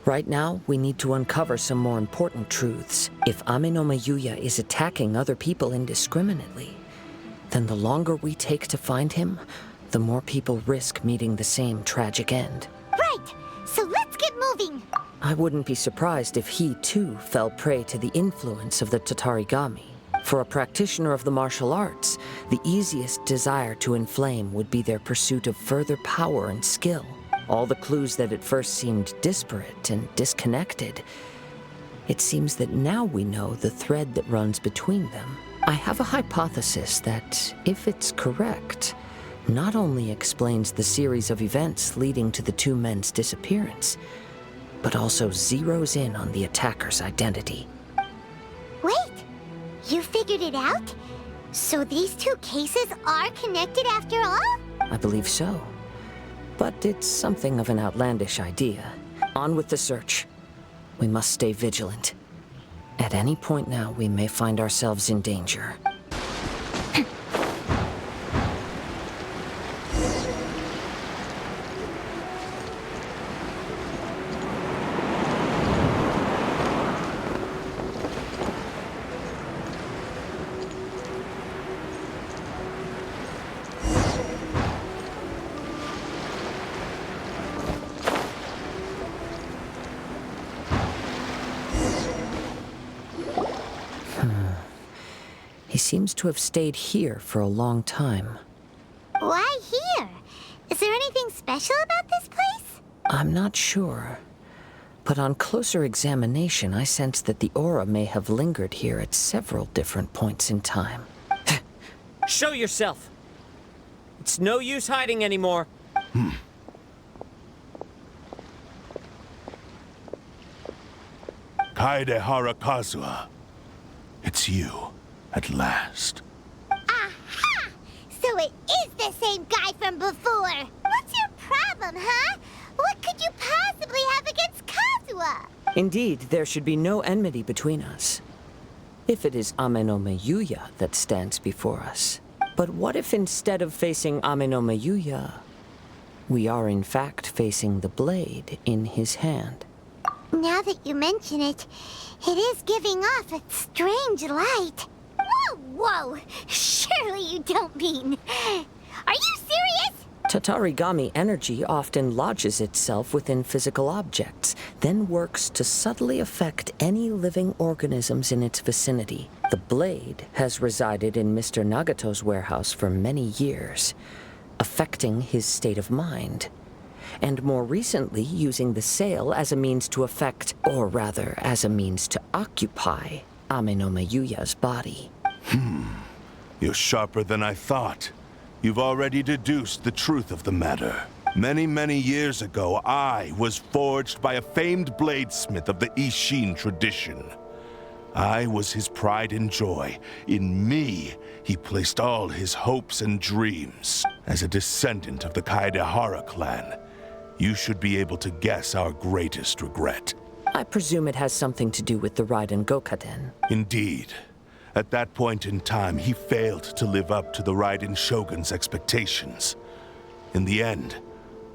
right now we need to uncover some more important truths. If Amenoma Yuya is attacking other people indiscriminately, then the longer we take to find him, the more people risk meeting the same tragic end. Right! So let's get moving! I wouldn't be surprised if he, too, fell prey to the influence of the Tatarigami. For a practitioner of the martial arts, the easiest desire to inflame would be their pursuit of further power and skill. All the clues that at first seemed disparate and disconnected, it seems that now we know the thread that runs between them. I have a hypothesis that, if it's correct, not only explains the series of events leading to the two men's disappearance, but also zeroes in on the attacker's identity. Wait! You figured it out? So these two cases are connected after all? I believe so. But it's something of an outlandish idea. On with the search. We must stay vigilant. At any point now, we may find ourselves in danger. He seems to have stayed here for a long time. Why here? Is there anything special about this place? I'm not sure. But on closer examination, I sense that the aura may have lingered here at several different points in time. Show yourself! It's no use hiding anymore. Kaedehara Kazuha. It's you, at last. Aha! So it is the same guy from before! What's your problem, huh? What could you possibly have against Kazuha? Indeed, there should be no enmity between us. If it is Amenoma Yuya that stands before us. But what if instead of facing Amenoma Yuya, we are in fact facing the blade in his hand? Now that you mention it, it is giving off a strange light. Whoa, whoa! Surely you don't mean... Are you serious? Tatarigami energy often lodges itself within physical objects, then works to subtly affect any living organisms in its vicinity. The blade has resided in Mr. Nagato's warehouse for many years, affecting his state of mind, and more recently using the sale as a means to affect, or rather as a means to occupy, Amenoma Yuya's body. You're sharper than I thought. You've already deduced the truth of the matter. Many, many years ago, I was forged by a famed bladesmith of the Isshin tradition. I was his pride and joy. In me, he placed all his hopes and dreams. As a descendant of the Kaedehara clan, you should be able to guess our greatest regret. I presume it has something to do with the Raiden Gokaden. Indeed. At that point in time, he failed to live up to the Raiden Shogun's expectations. In the end,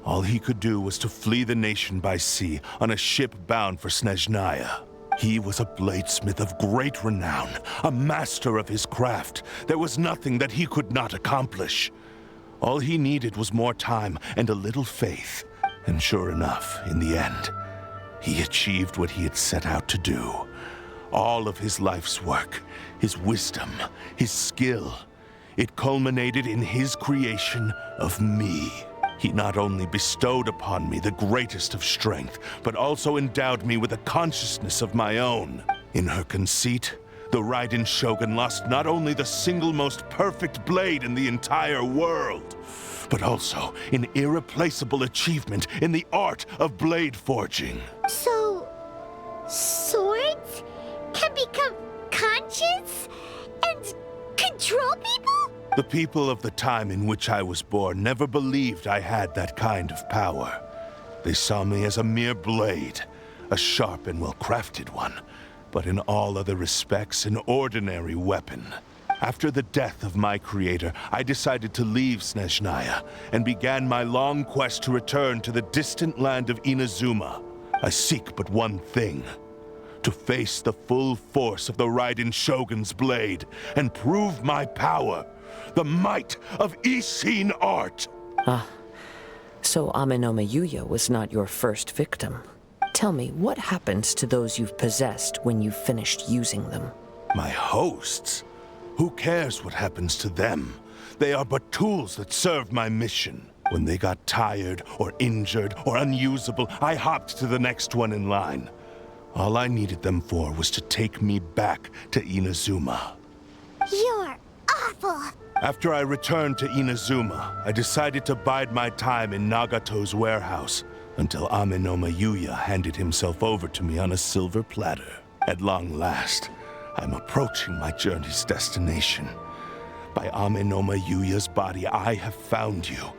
all he could do was to flee the nation by sea on a ship bound for Snezhnaya. He was a bladesmith of great renown, a master of his craft. There was nothing that he could not accomplish. All he needed was more time and a little faith. And sure enough, in the end, he achieved what he had set out to do. All of his life's work, his wisdom, his skill, it culminated in his creation of me. He not only bestowed upon me the greatest of strength, but also endowed me with a consciousness of my own. In her conceit, the Raiden Shogun lost not only the single most perfect blade in the entire world, but also an irreplaceable achievement in the art of blade forging. So, swords can become conscious and control people? The people of the time in which I was born never believed I had that kind of power. They saw me as a mere blade, a sharp and well-crafted one, but in all other respects an ordinary weapon. After the death of my creator, I decided to leave Snezhnaya and began my long quest to return to the distant land of Inazuma. I seek but one thing: to face the full force of the Raiden Shogun's blade and prove my power, the might of Isshin art. So Amenoma Yuya was not your first victim. Tell me, what happens to those you've possessed when you've finished using them? My hosts? Who cares what happens to them? They are but tools that serve my mission. When they got tired, or injured, or unusable, I hopped to the next one in line. All I needed them for was to take me back to Inazuma. You're awful. After I returned to Inazuma, I decided to bide my time in Nagato's warehouse until Amenoma Yuya handed himself over to me on a silver platter. At long last, I'm approaching my journey's destination. By Amenoma Yuya's body, I have found you,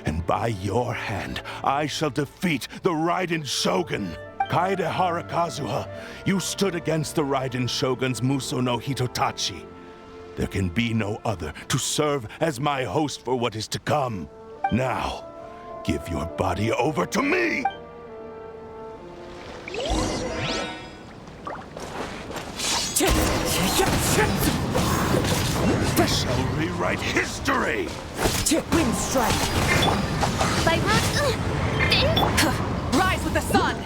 and by your hand, I shall defeat the Raiden Shogun. Kaedehara Kazuha, you stood against the Raiden Shogun's Muso no Hitotachi. There can be no other to serve as my host for what is to come. Now, give your body over to me! I shall rewrite history! Wind strike! By Rise with the sun!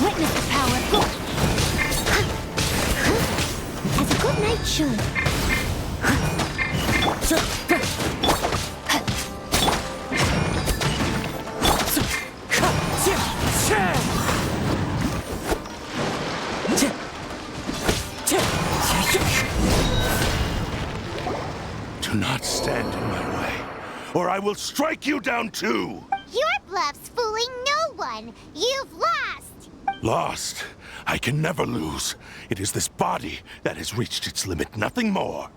witness the power. As a good knight should. Do not stand in my way, or I will strike you down too! Your bluff's fooling no one. You've lost. Lost? I can never lose. It is this body that has reached its limit, nothing more.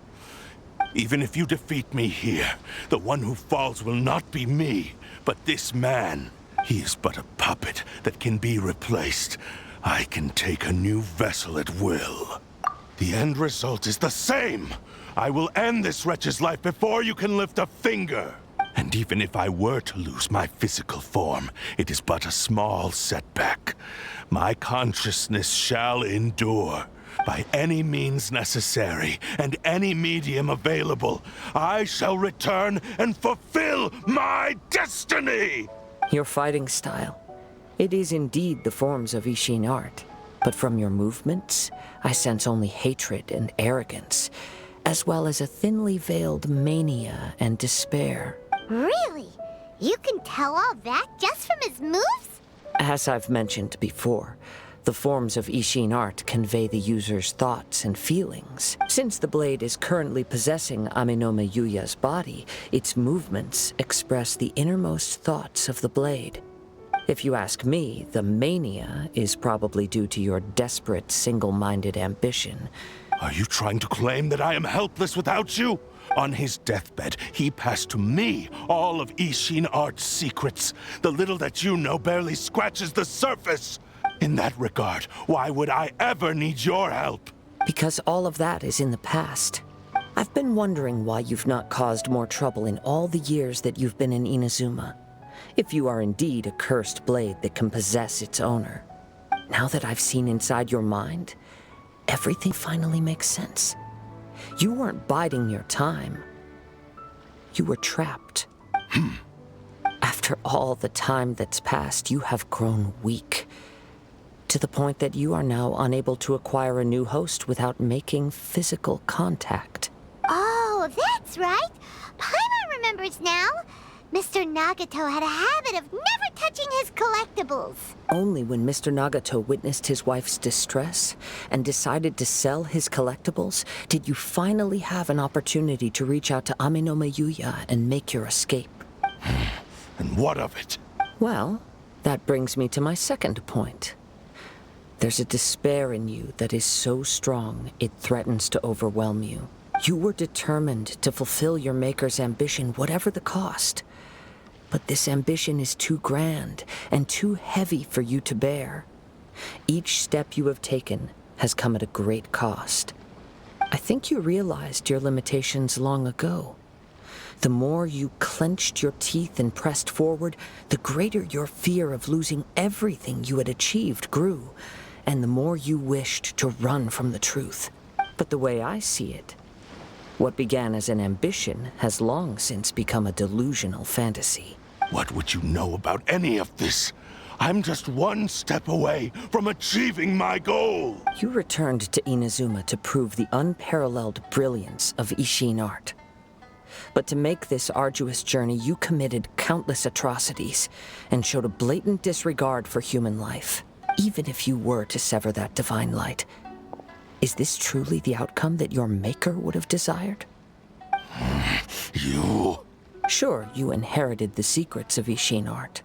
Even if you defeat me here, the one who falls will not be me, but this man. He is but a puppet that can be replaced. I can take a new vessel at will. The end result is the same. I will end this wretch's life before you can lift a finger. And even if I were to lose my physical form, it is but a small setback. My consciousness shall endure. By any means necessary, and any medium available, I shall return and fulfill my destiny! Your fighting style. It is indeed the forms of Isshin art. But from your movements, I sense only hatred and arrogance, as well as a thinly veiled mania and despair. Really? You can tell all that just from his moves? As I've mentioned before, the forms of Isshin art convey the user's thoughts and feelings. Since the blade is currently possessing Amenoma Yuya's body, its movements express the innermost thoughts of the blade. If you ask me, the mania is probably due to your desperate, single-minded ambition. Are you trying to claim that I am helpless without you? On his deathbed, he passed to me all of Isshin art's secrets. The little that you know barely scratches the surface. In that regard, why would I ever need your help? Because all of that is in the past. I've been wondering why you've not caused more trouble in all the years that you've been in Inazuma. If you are indeed a cursed blade that can possess its owner. Now that I've seen inside your mind, everything finally makes sense. You weren't biding your time. You were trapped. After all the time that's passed, you have grown weak. To the point that you are now unable to acquire a new host without making physical contact. Oh, that's That's right. Paimon remembers now. Mr. Nagato had a habit of never touching his collectibles. Only when Mr. Nagato witnessed his wife's distress and decided to sell his collectibles did you finally have an opportunity to reach out to Amenoma Yuya and make your escape. And what of it? Well, that brings me to my second point. There's a despair in you that is so strong it threatens to overwhelm you. You were determined to fulfill your maker's ambition, whatever the cost. But this ambition is too grand and too heavy for you to bear. Each step you have taken has come at a great cost. I think you realized your limitations long ago. The more you clenched your teeth and pressed forward, the greater your fear of losing everything you had achieved grew, and the more you wished to run from the truth. But the way I see it, what began as an ambition has long since become a delusional fantasy. What would you know about any of this? I'm just one step away from achieving my goal! You returned to Inazuma to prove the unparalleled brilliance of Isshin art. But to make this arduous journey, you committed countless atrocities and showed a blatant disregard for human life, even if you were to sever that divine light. Is this truly the outcome that your maker would have desired? You... Sure, you inherited the secrets of Isshin art.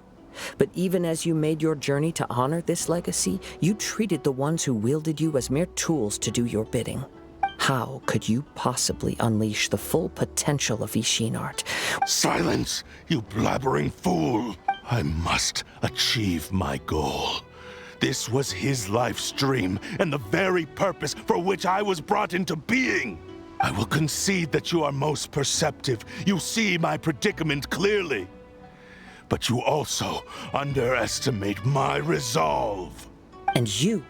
But even as you made your journey to honor this legacy, you treated the ones who wielded you as mere tools to do your bidding. How could you possibly unleash the full potential of Isshin art? Silence, you blabbering fool! I must achieve my goal. This was his life's dream, and the very purpose for which I was brought into being. I will concede that you are most perceptive. You see my predicament clearly. But you also underestimate my resolve. And you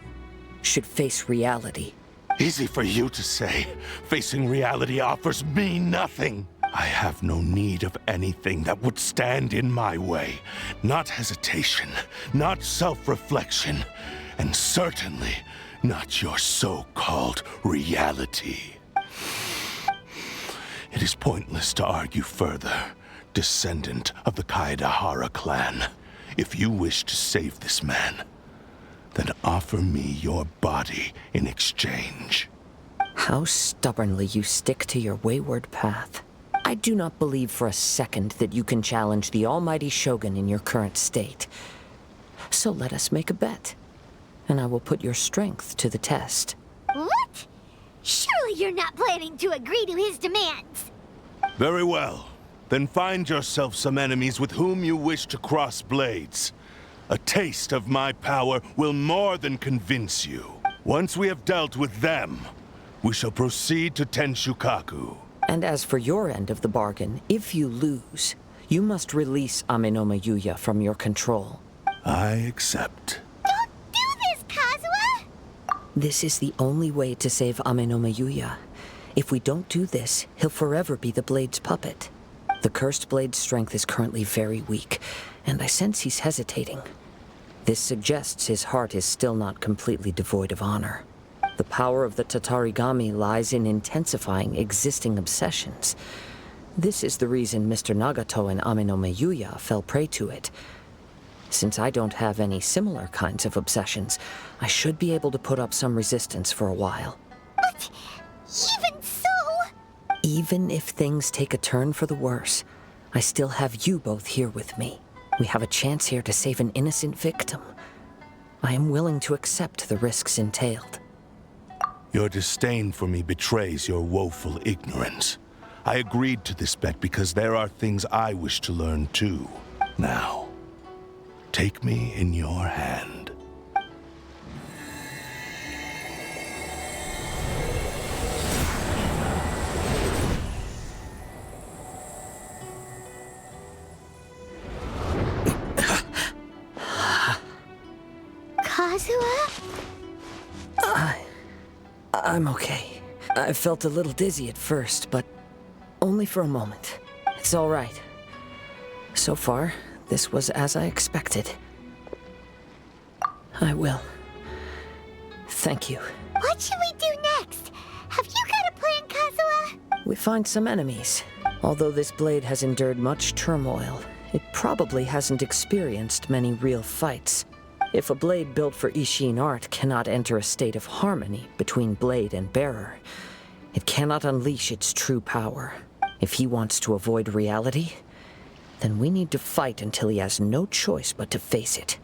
should face reality. Easy for you to say. Facing reality offers me nothing. I have no need of anything that would stand in my way. Not hesitation, not self-reflection, and certainly not your so-called reality. It is pointless to argue further, descendant of the Kaedehara clan. If you wish to save this man, then offer me your body in exchange. How stubbornly you stick to your wayward path. I do not believe for a second that you can challenge the almighty Shogun in your current state. So let us make a bet, and I will put your strength to the test. What? Surely you're not planning to agree to his demands. Very well. Then find yourself some enemies with whom you wish to cross blades. A taste of my power will more than convince you. Once we have dealt with them, we shall proceed to Tenshukaku. And as for your end of the bargain, if you lose, you must release Amenoma Yuya from your control. I accept. Don't do this, Kazuha! This is the only way to save Amenoma Yuya. If we don't do this, he'll forever be the Blade's puppet. The Cursed Blade's strength is currently very weak, and I sense he's hesitating. This suggests his heart is still not completely devoid of honor. The power of the Tatarigami lies in intensifying existing obsessions. This is the reason Mr. Nagato and Amenoma Yuya fell prey to it. Since I don't have any similar kinds of obsessions, I should be able to put up some resistance for a while. But even so... Even if things take a turn for the worse, I still have you both here with me. We have a chance here to save an innocent victim. I am willing to accept the risks entailed. Your disdain for me betrays your woeful ignorance. I agreed to this bet because there are things I wish to learn too. Now, take me in your hand. Kazuha? I'm okay. I felt a little dizzy at first, but only for a moment. It's all right. So far, this was as I expected. I will. Thank you. What should we do next? Have you got a plan, Kazuha? we find some enemies. Although this blade has endured much turmoil, it probably hasn't experienced many real fights. If a blade built for Isshin art cannot enter a state of harmony between blade and bearer, it cannot unleash its true power. If he wants to avoid reality, then we need to fight until he has no choice but to face it.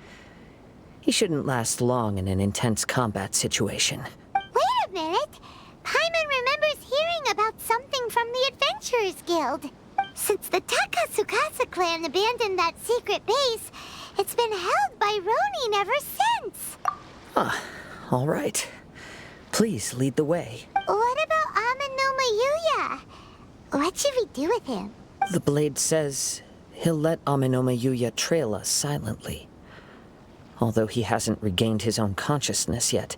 He shouldn't last long in an intense combat situation. Wait a minute! Paimon remembers hearing about something from the Adventurers Guild. Since the Takatsukasa clan abandoned that secret base, it's been held by Ronin ever since. All right. Please lead the way. What about Amanoma Yuya? What should we do with him? The blade says he'll let Amanoma Yuya trail us silently. Although he hasn't regained his own consciousness yet,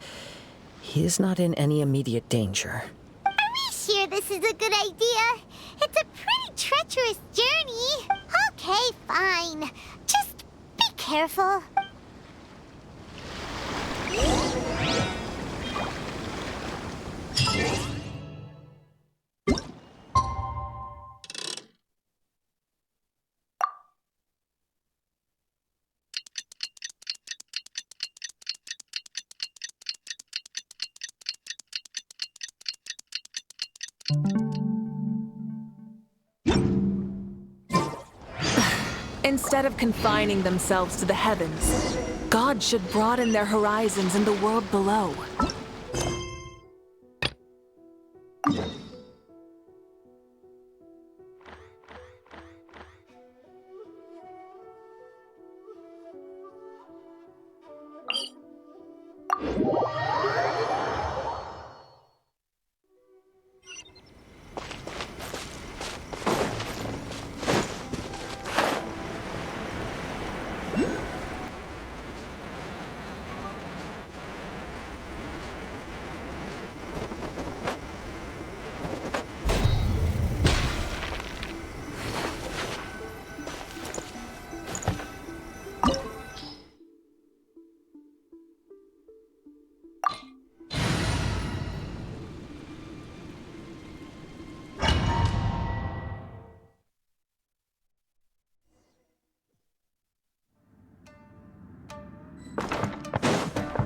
he is not in any immediate danger. Are we sure this is a good idea? It's a pretty treacherous journey. Okay, fine. Just be careful. Instead of confining themselves to the heavens, God should broaden their horizons in the world below.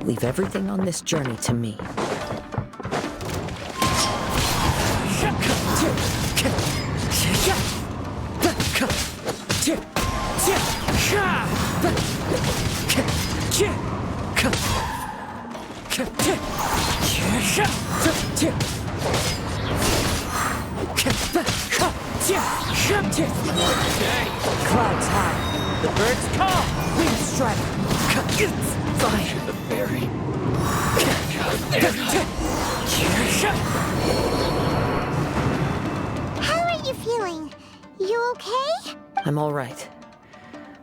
Leave everything on this journey to me. Clouds high. The birds call. Wind strike. Fire the berry. How are you feeling? You okay? I'm all right.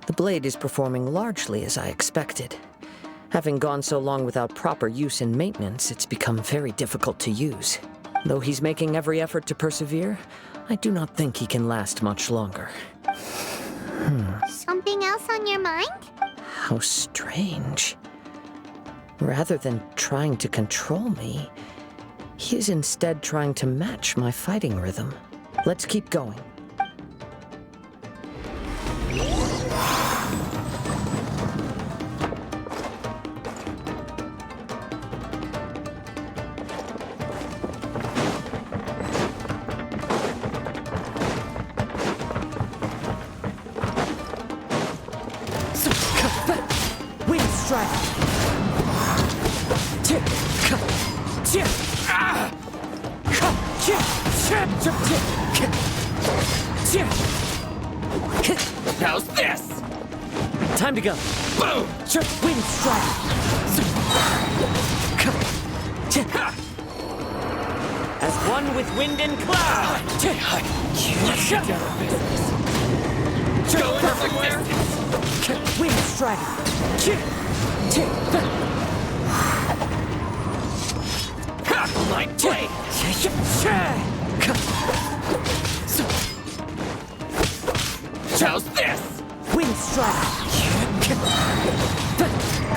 The blade is performing largely as I expected. Having gone so long without proper use and maintenance, it's become very difficult to use. Though he's making every effort to persevere, I do not think he can last much longer. Something else on your mind? How strange. Rather than trying to control me, he is instead trying to match my fighting rhythm. Let's keep going. Wind strike. How's this? Time to go. Boom! Wind strike. As one with wind and cloud. Let's get down to business. Going everywhere. Wind strike. My blade. How's this? Wind strike.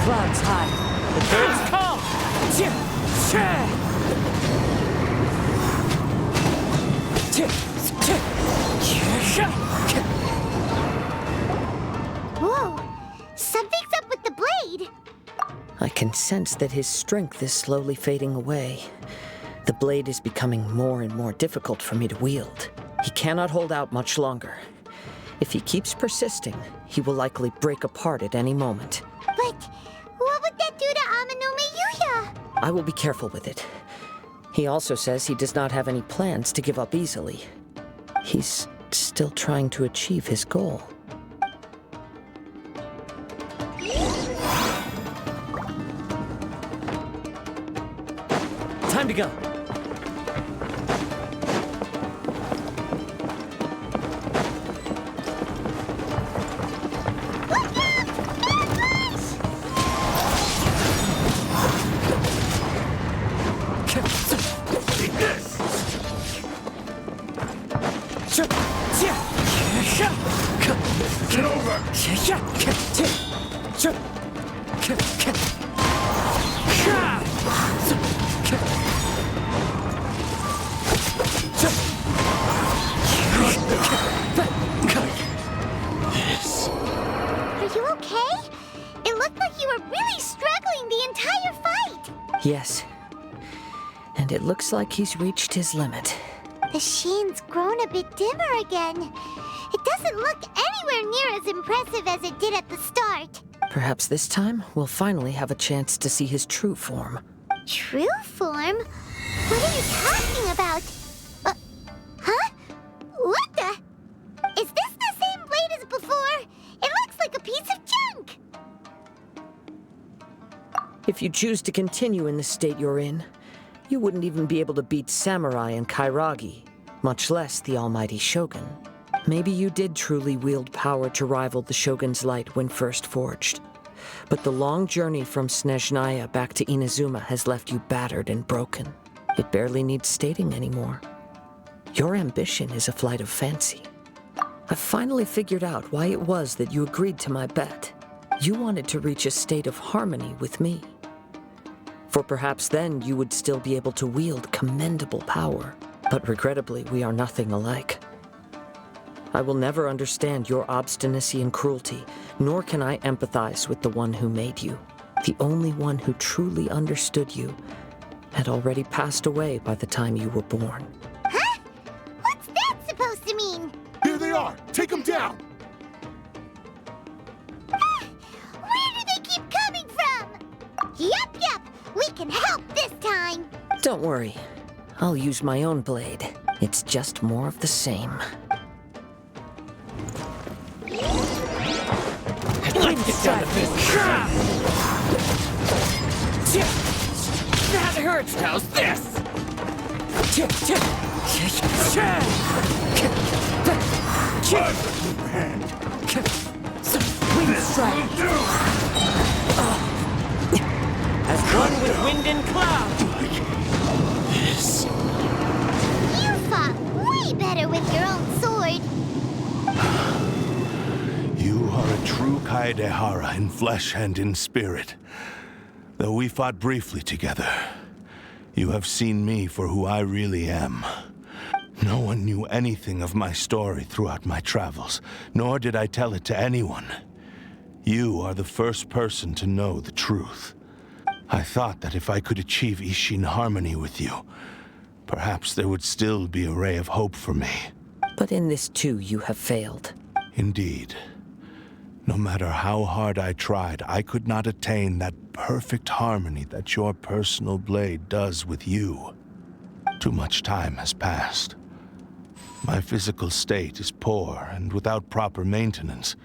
Clouds high. The birds call. Whoa! Something's up with the blade! I can sense that his strength is slowly fading away. The blade is becoming more and more difficult for me to wield. He cannot hold out much longer. If he keeps persisting, he will likely break apart at any moment. But what would that do to Amanome Yuya? I will be careful with it. He also says he does not have any plans to give up easily. He's still trying to achieve his goal. Time to go. Get over! Are you okay? It looked like you were really struggling the entire fight. Yes. And it looks like he's reached his limit. The sheen's grown a bit dimmer again. It doesn't look anywhere near as impressive as it did at the start. Perhaps this time we'll finally have a chance to see his true form. True form? What are you talking about? Huh? What the? Is this the same blade as before? It looks like a piece of junk! If you choose to continue in the state you're in, you wouldn't even be able to beat Samurai and Kairagi, much less the almighty Shogun. Maybe you did truly wield power to rival the Shogun's light when first forged. But the long journey from Snezhnaya back to Inazuma has left you battered and broken. It barely needs stating anymore. Your ambition is a flight of fancy. I've finally figured out why it was that you agreed to my bet. You wanted to reach a state of harmony with me. For perhaps then you would still be able to wield commendable power. But regrettably, we are nothing alike. I will never understand your obstinacy and cruelty, nor can I empathize with the one who made you. The only one who truly understood you had already passed away by the time you were born. Huh? What's that supposed to mean? Here they are! Take them down! Where do they keep coming from? Yup, we can help this time. Don't worry. I'll use my own blade. It's just more of the same. Let's get down to business. That hurts. How's this? Wind strike. As one with wind and cloud. You fought way better with your own sword. You are a true Kaedehara in flesh and in spirit. Though we fought briefly together, you have seen me for who I really am. No one knew anything of my story throughout my travels, nor did I tell it to anyone. You are the first person to know the truth. I thought that if I could achieve Isshin harmony with you, perhaps there would still be a ray of hope for me. But in this too, you have failed. Indeed. No matter how hard I tried, I could not attain that perfect harmony that your personal blade does with you. Too much time has passed. My physical state is poor, and without proper maintenance,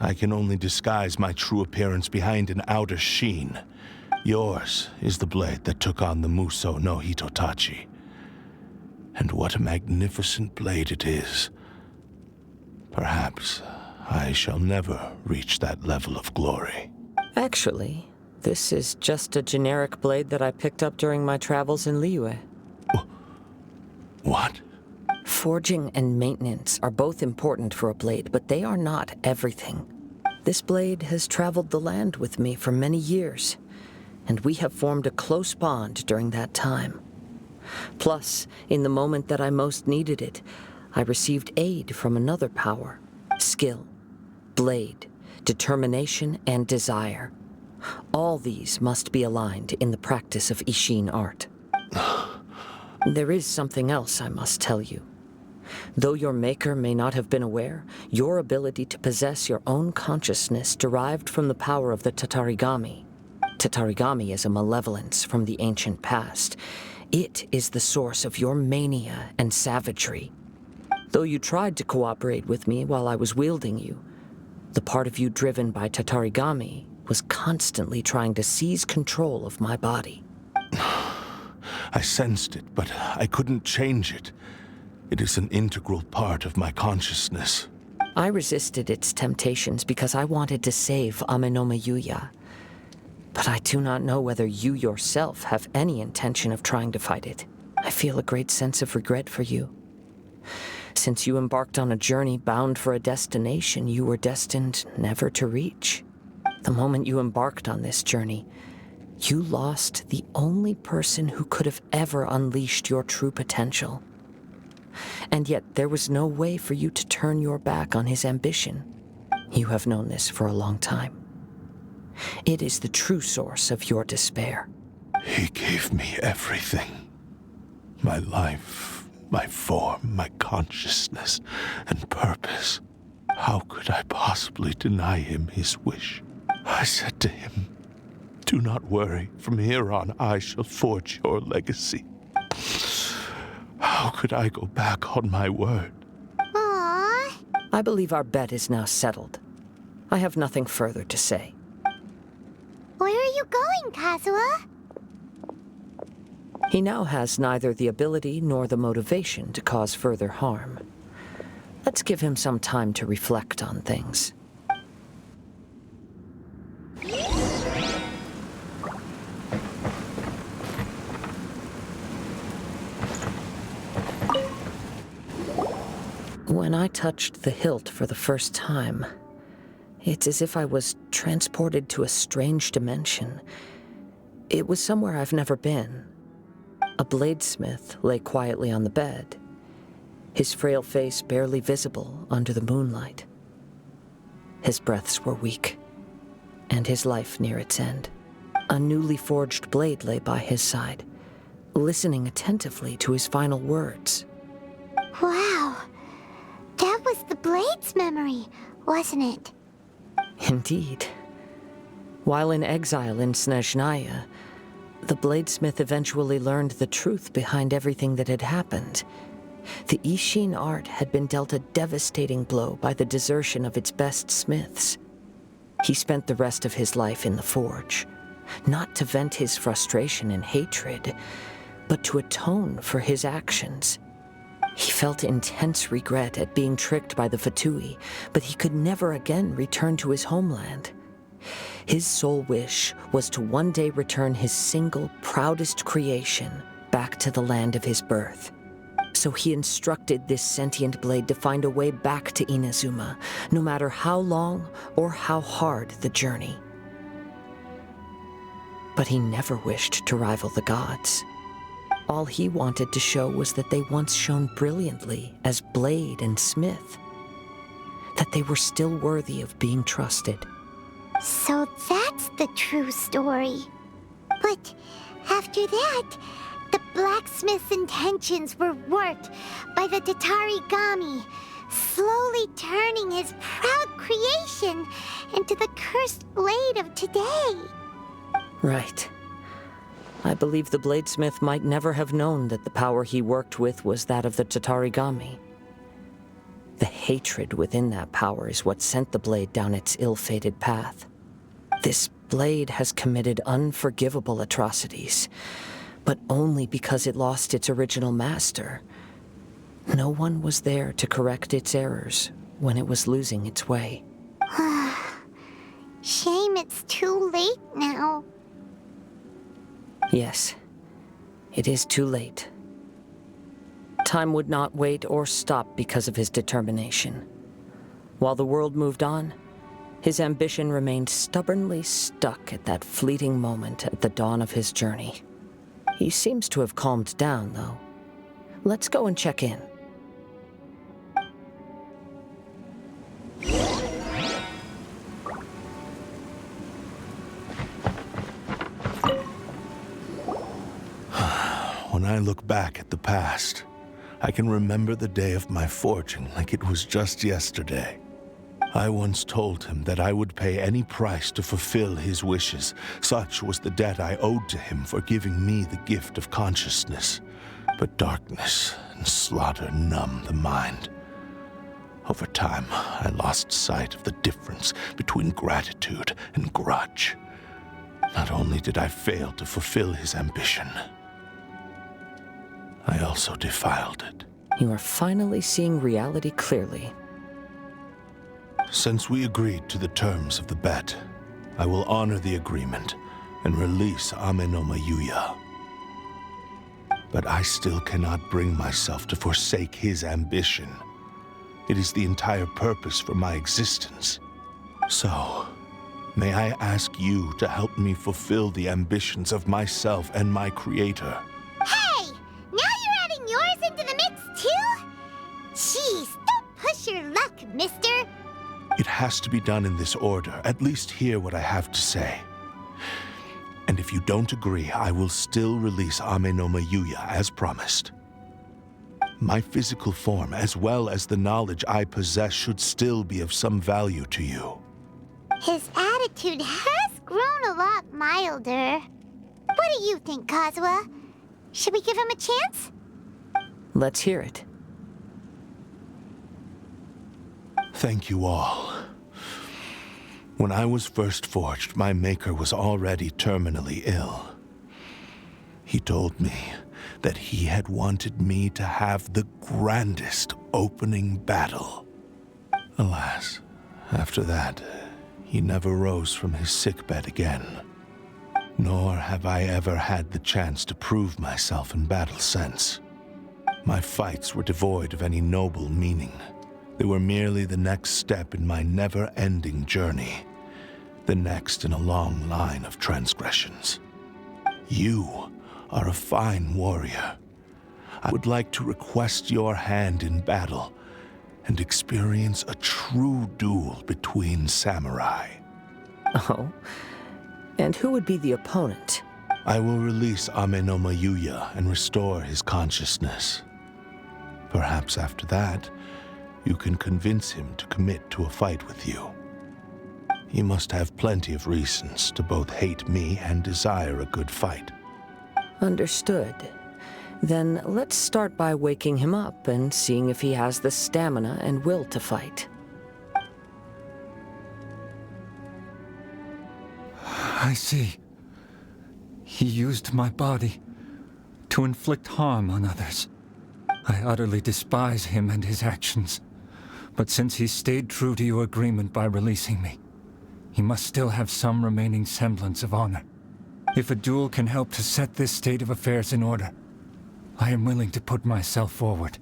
I can only disguise my true appearance behind an outer sheen. Yours is the blade that took on the Muso no Hitotachi. And what a magnificent blade it is. Perhaps I shall never reach that level of glory. Actually, this is just a generic blade that I picked up during my travels in Liyue. What? Forging and maintenance are both important for a blade, but they are not everything. This blade has traveled the land with me for many years, and we have formed a close bond during that time. Plus, in the moment that I most needed it, I received aid from another power. Skill, blade, determination, and desire. All these must be aligned in the practice of Isshin art. There is something else I must tell you. Though your maker may not have been aware, your ability to possess your own consciousness derived from the power of the Tatarigami. Tatarigami is a malevolence from the ancient past. It is the source of your mania and savagery. Though you tried to cooperate with me while I was wielding you, the part of you driven by Tatarigami was constantly trying to seize control of my body. I sensed it, but I couldn't change it. It is an integral part of my consciousness. I resisted its temptations because I wanted to save Amenoma Yuya. But I do not know whether you yourself have any intention of trying to fight it. I feel a great sense of regret for you. Since you embarked on a journey bound for a destination you were destined never to reach. The moment you embarked on this journey, you lost the only person who could have ever unleashed your true potential. And yet there was no way for you to turn your back on his ambition. You have known this for a long time. It is the true source of your despair. He gave me everything. My life, my form, my consciousness, and purpose. How could I possibly deny him his wish? I said to him, "Do not worry. From here on, I shall forge your legacy." How could I go back on my word? Aww. I believe our bet is now settled. I have nothing further to say. Where are you going, Kazuha? He now has neither the ability nor the motivation to cause further harm. Let's give him some time to reflect on things. When I touched the hilt for the first time, it's as if I was transported to a strange dimension. It was somewhere I've never been. A bladesmith lay quietly on the bed, his frail face barely visible under the moonlight. His breaths were weak, and his life near its end. A newly forged blade lay by his side, listening attentively to his final words. Wow. That was the Blade's memory, wasn't it? Indeed. While in exile in Snezhnaya, the bladesmith eventually learned the truth behind everything that had happened. The Isshin art had been dealt a devastating blow by the desertion of its best smiths. He spent the rest of his life in the forge, not to vent his frustration and hatred, but to atone for his actions. He felt intense regret at being tricked by the Fatui, but he could never again return to his homeland. His sole wish was to one day return his single, proudest creation back to the land of his birth. So he instructed this sentient blade to find a way back to Inazuma, no matter how long or how hard the journey. But he never wished to rival the gods. All he wanted to show was that they once shone brilliantly as blade and smith, that they were still worthy of being trusted. So that's the true story. But after that, the blacksmith's intentions were worked by the Tatarigami, slowly turning his proud creation into the cursed blade of today. Right. I believe the bladesmith might never have known that the power he worked with was that of the Tatarigami. The hatred within that power is what sent the blade down its ill-fated path. This blade has committed unforgivable atrocities, but only because it lost its original master. No one was there to correct its errors when it was losing its way. Shame it's too late now. Yes, it is too late. Time would not wait or stop because of his determination. While the world moved on, his ambition remained stubbornly stuck at that fleeting moment at the dawn of his journey. He seems to have calmed down, though. Let's go and check in. When I look back at the past, I can remember the day of my forging like it was just yesterday. I once told him that I would pay any price to fulfill his wishes. Such was the debt I owed to him for giving me the gift of consciousness. But darkness and slaughter numb the mind. Over time, I lost sight of the difference between gratitude and grudge. Not only did I fail to fulfill his ambition, I also defiled it. You are finally seeing reality clearly. Since we agreed to the terms of the bet, I will honor the agreement and release Amenoma Yuya. But I still cannot bring myself to forsake his ambition. It is the entire purpose for my existence. So, may I ask you to help me fulfill the ambitions of myself and my creator? Hey! Now you're adding yours into the mix, too? Jeez, don't push your luck, mister. It has to be done in this order. At least hear what I have to say. And if you don't agree, I will still release Amenoma Yuya as promised. My physical form, as well as the knowledge I possess, should still be of some value to you. His attitude has grown a lot milder. What do you think, Kazuha? Should we give him a chance? Let's hear it. Thank you all. When I was first forged, my maker was already terminally ill. He told me that he had wanted me to have the grandest opening battle. Alas, after that, he never rose from his sickbed again. Nor have I ever had the chance to prove myself in battle since. My fights were devoid of any noble meaning. They were merely the next step in my never-ending journey. The next in a long line of transgressions. You are a fine warrior. I would like to request your hand in battle and experience a true duel between samurai. Oh? And who would be the opponent? I will release Amenoma Yuya and restore his consciousness. Perhaps after that, you can convince him to commit to a fight with you. He must have plenty of reasons to both hate me and desire a good fight. Understood. Then let's start by waking him up and seeing if he has the stamina and will to fight. I see. He used my body to inflict harm on others. I utterly despise him and his actions. But since he stayed true to your agreement by releasing me, he must still have some remaining semblance of honor. If a duel can help to set this state of affairs in order, I am willing to put myself forward.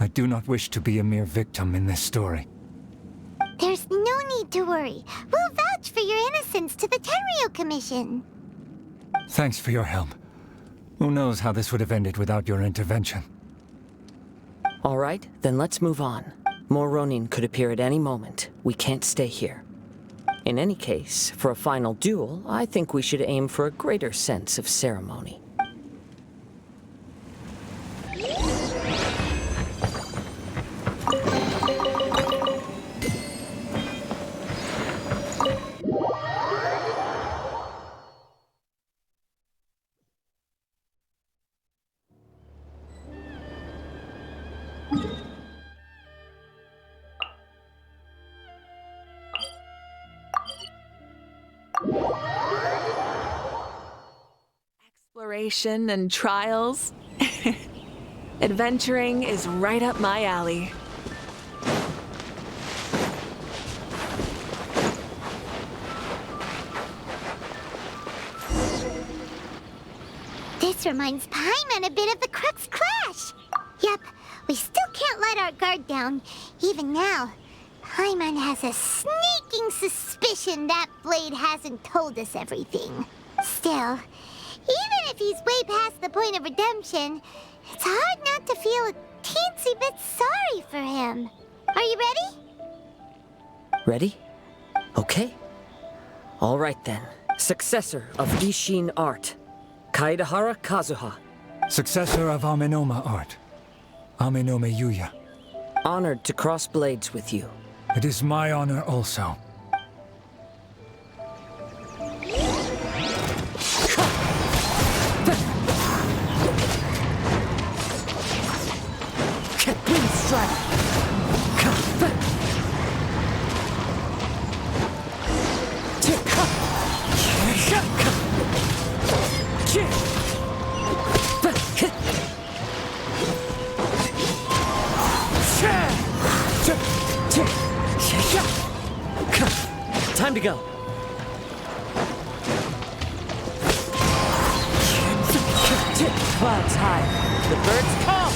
I do not wish to be a mere victim in this story. There's no need to worry. We'll vouch for your innocence to the Tenryo Commission. Thanks for your help. Who knows how this would have ended without your intervention. All right, then let's move on. More Ronin could appear at any moment. We can't stay here. In any case, for a final duel, I think we should aim for a greater sense of ceremony. Exploration and trials. Adventuring is right up my alley. This reminds Paimon a bit of the Crux Clash. Yep, we still can't let our guard down. Even now, Paimon has a sneaking suspicion that blade hasn't told us everything. Still, Even if he's way past the point of redemption, it's hard not to feel a teensy bit sorry for him. Are you ready? Ready? Okay. All right then. Successor of Isshin art, Kaedehara Kazuha. Successor of Amenoma art, Amenome Yuya. Honored to cross blades with you. It is my honor also. Wind strike! Time to go. Clouds high. The birds come.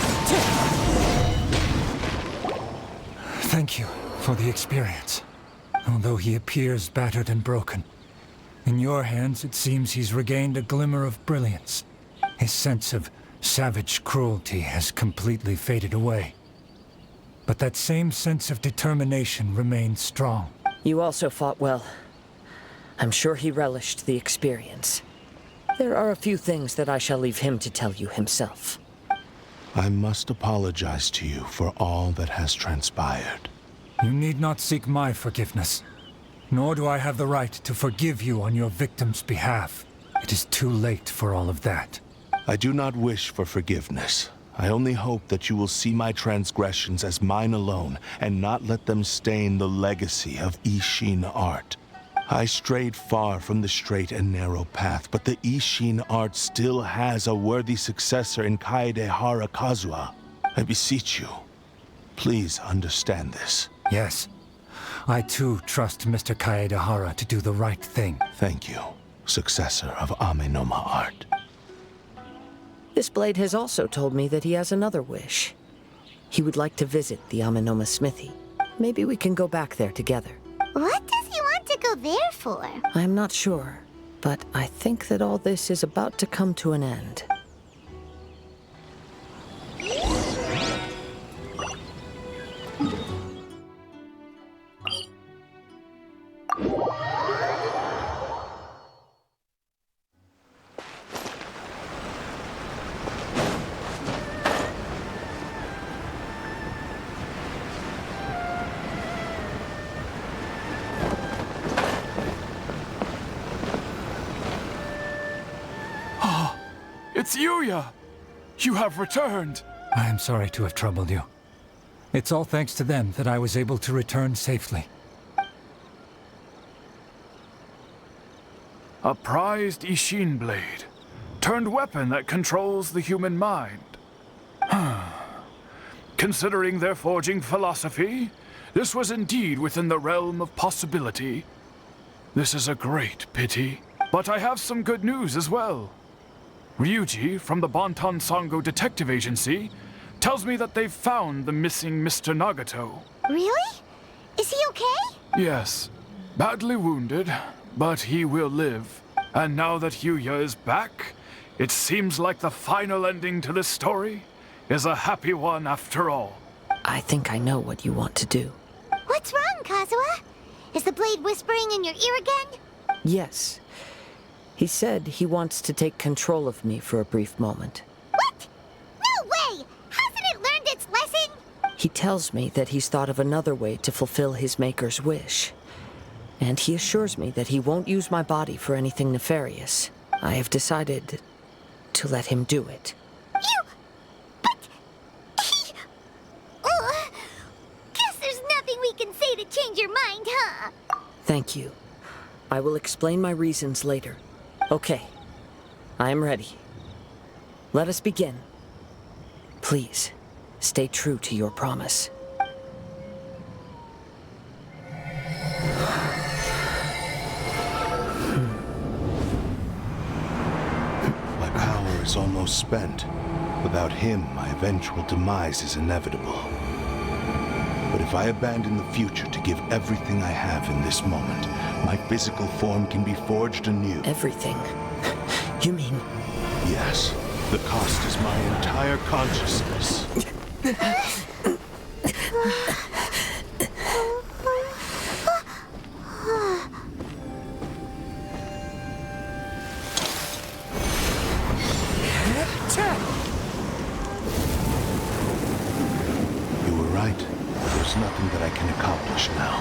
Thank you for the experience. Although he appears battered and broken, in your hands it seems he's regained a glimmer of brilliance. His sense of savage cruelty has completely faded away. But that same sense of determination remains strong. You also fought well. I'm sure he relished the experience. There are a few things that I shall leave him to tell you himself. I must apologize to you for all that has transpired. You need not seek my forgiveness. Nor do I have the right to forgive you on your victim's behalf. It is too late for all of that. I do not wish for forgiveness. I only hope that you will see my transgressions as mine alone, and not let them stain the legacy of Isshin art. I strayed far from the straight and narrow path, but the Isshin art still has a worthy successor in Kaedehara Kazuha. I beseech you, please understand this. Yes. I too trust Mr. Kaedehara to do the right thing. Thank you, successor of Amenoma art. This blade has also told me that he has another wish. He would like to visit the Amenoma smithy. Maybe we can go back there together. What does he want to go there for? I'm not sure, but I think that all this is about to come to an end. It's Yuya! You have returned! I am sorry to have troubled you. It's all thanks to them that I was able to return safely. A prized Isshin blade, turned weapon that controls the human mind. Considering their forging philosophy, this was indeed within the realm of possibility. This is a great pity, but I have some good news as well. Ryuji, from the Bonton Sango Detective Agency, tells me that they've found the missing Mr. Nagato. Really? Is he okay? Yes. Badly wounded, but he will live. And now that Yuya is back, it seems like the final ending to this story is a happy one after all. I think I know what you want to do. What's wrong, Kazuha? Is the blade whispering in your ear again? Yes. He said he wants to take control of me for a brief moment. What? No way! Hasn't it learned its lesson? He tells me that he's thought of another way to fulfill his maker's wish. And he assures me that he won't use my body for anything nefarious. I have decided to let him do it. But he... guess there's nothing we can say to change your mind, huh? Thank you. I will explain my reasons later. Okay. I am ready. Let us begin. Please, stay true to your promise. My power is almost spent. Without him, my eventual demise is inevitable. But if I abandon the future to give everything I have in this moment, my physical form can be forged anew. Everything? You mean Yes, the cost is my entire consciousness. You were right. There's nothing that I can accomplish now.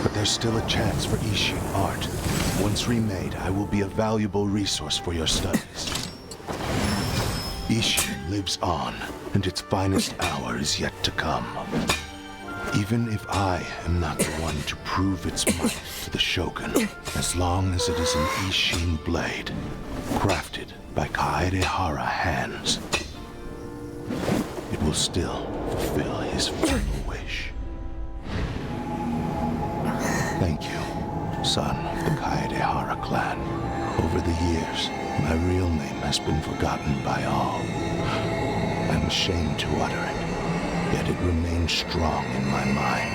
But there's still a chance for Isshin art. Once remade, I will be a valuable resource for your studies. Isshin lives on, and its finest hour is yet to come. Even if I am not the one to prove its might to the Shogun, as long as it is an Isshin blade, crafted by Kaedehara hands, it will still fulfill his final wish. Thank you, son of the Kaedehara clan. Over the years, my real name has been forgotten by all. I'm ashamed to utter it, yet it remains strong in my mind.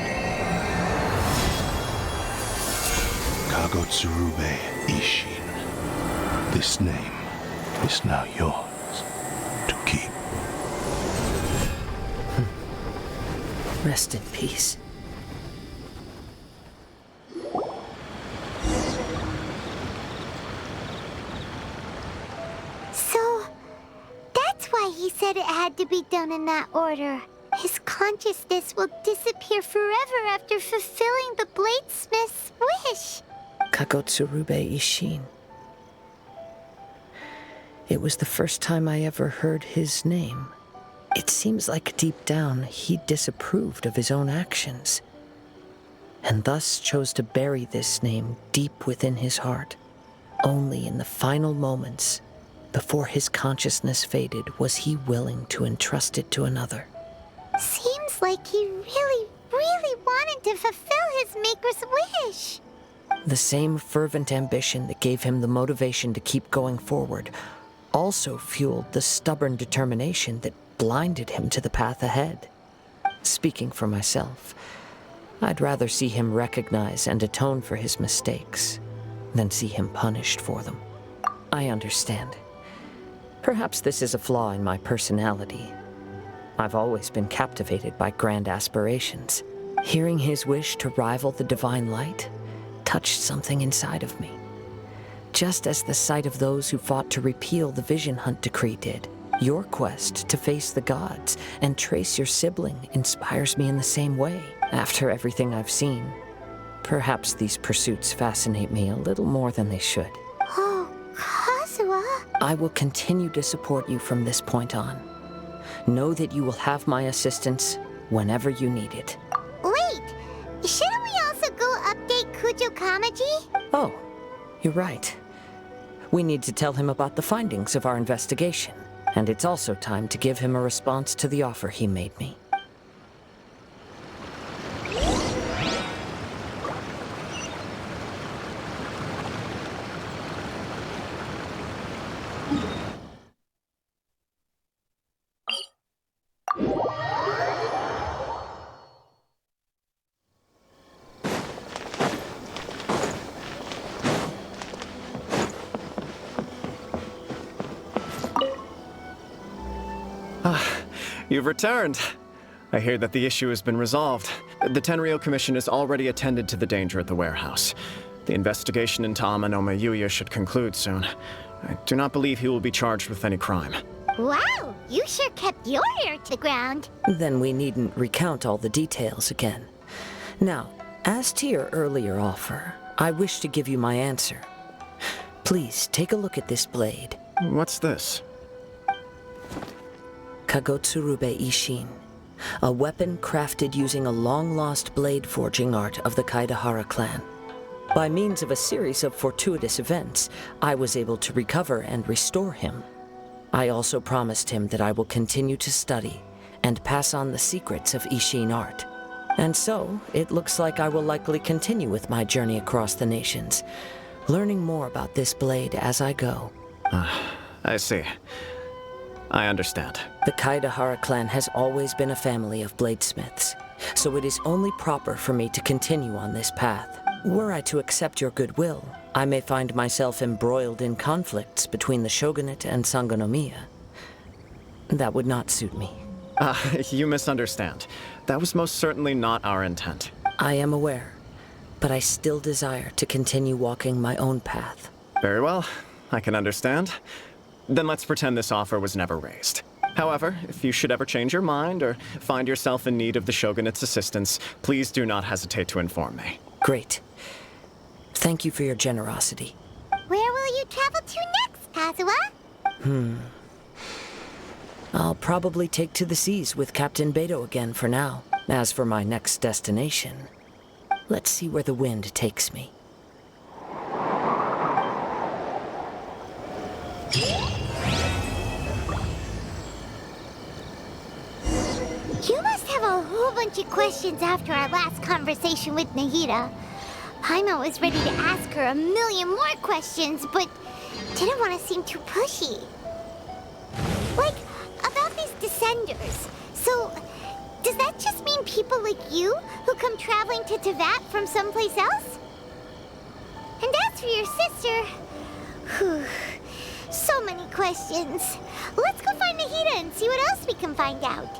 Kagotsurube Isshin. This name is now yours to keep. Rest in peace. So, that's why he said it had to be done in that order. His consciousness will disappear forever after fulfilling the bladesmith's wish. Kagotsurube Isshin. It was the first time I ever heard his name. It seems like deep down he disapproved of his own actions, and thus chose to bury this name deep within his heart. Only in the final moments, before his consciousness faded, was he willing to entrust it to another. Seems like he really, really wanted to fulfill his maker's wish. The same fervent ambition that gave him the motivation to keep going forward also fueled the stubborn determination that blinded him to the path ahead. Speaking for myself, I'd rather see him recognize and atone for his mistakes than see him punished for them. I understand. Perhaps this is a flaw in my personality. I've always been captivated by grand aspirations. Hearing his wish to rival the divine light touched something inside of me. Just as the sight of those who fought to repeal the Vision Hunt decree did. Your quest to face the gods and trace your sibling inspires me in the same way. After everything I've seen, perhaps these pursuits fascinate me a little more than they should. Oh, Kazuha. I will continue to support you from this point on. Know that you will have my assistance whenever you need it. Wait, shouldn't we also go update Kujo Kamaji? Oh, you're right. We need to tell him about the findings of our investigation. And it's also time to give him a response to the offer he made me. You've returned. I hear that the issue has been resolved. The Tenryou Commission has already attended to the danger at the warehouse. The investigation into Amanome Yuya should conclude soon. I do not believe he will be charged with any crime. Wow, you sure kept your ear to the ground. Then we needn't recount all the details again. Now, as to your earlier offer, I wish to give you my answer. Please take a look at this blade. What's this? Kagotsurube Isshin, a weapon crafted using a long-lost blade forging art of the Kaedehara clan. By means of a series of fortuitous events, I was able to recover and restore him. I also promised him that I will continue to study and pass on the secrets of Isshin art. And so, it looks like I will likely continue with my journey across the nations, learning more about this blade as I go. I see. I understand. The Kaedehara clan has always been a family of bladesmiths, so it is only proper for me to continue on this path. Were I to accept your goodwill, I may find myself embroiled in conflicts between the shogunate and Sangonomiya. That would not suit me. You misunderstand. That was most certainly not our intent. I am aware, but I still desire to continue walking my own path. Very well. I can understand. Then let's pretend this offer was never raised. However, if you should ever change your mind or find yourself in need of the shogunate's assistance, please do not hesitate to inform me. Great. Thank you for your generosity. Where will you travel to next, Kazuha? I'll probably take to the seas with Captain Beto again for now. As for my next destination, let's see where the wind takes me. You must have a whole bunch of questions after our last conversation with Nahida. Paimon was ready to ask her a million more questions, but didn't want to seem too pushy. Like, about these descenders. So, does that just mean people like you who come traveling to Teyvat from someplace else? And as for your sister... Whew, so many questions. Let's go find Nahida and see what else we can find out.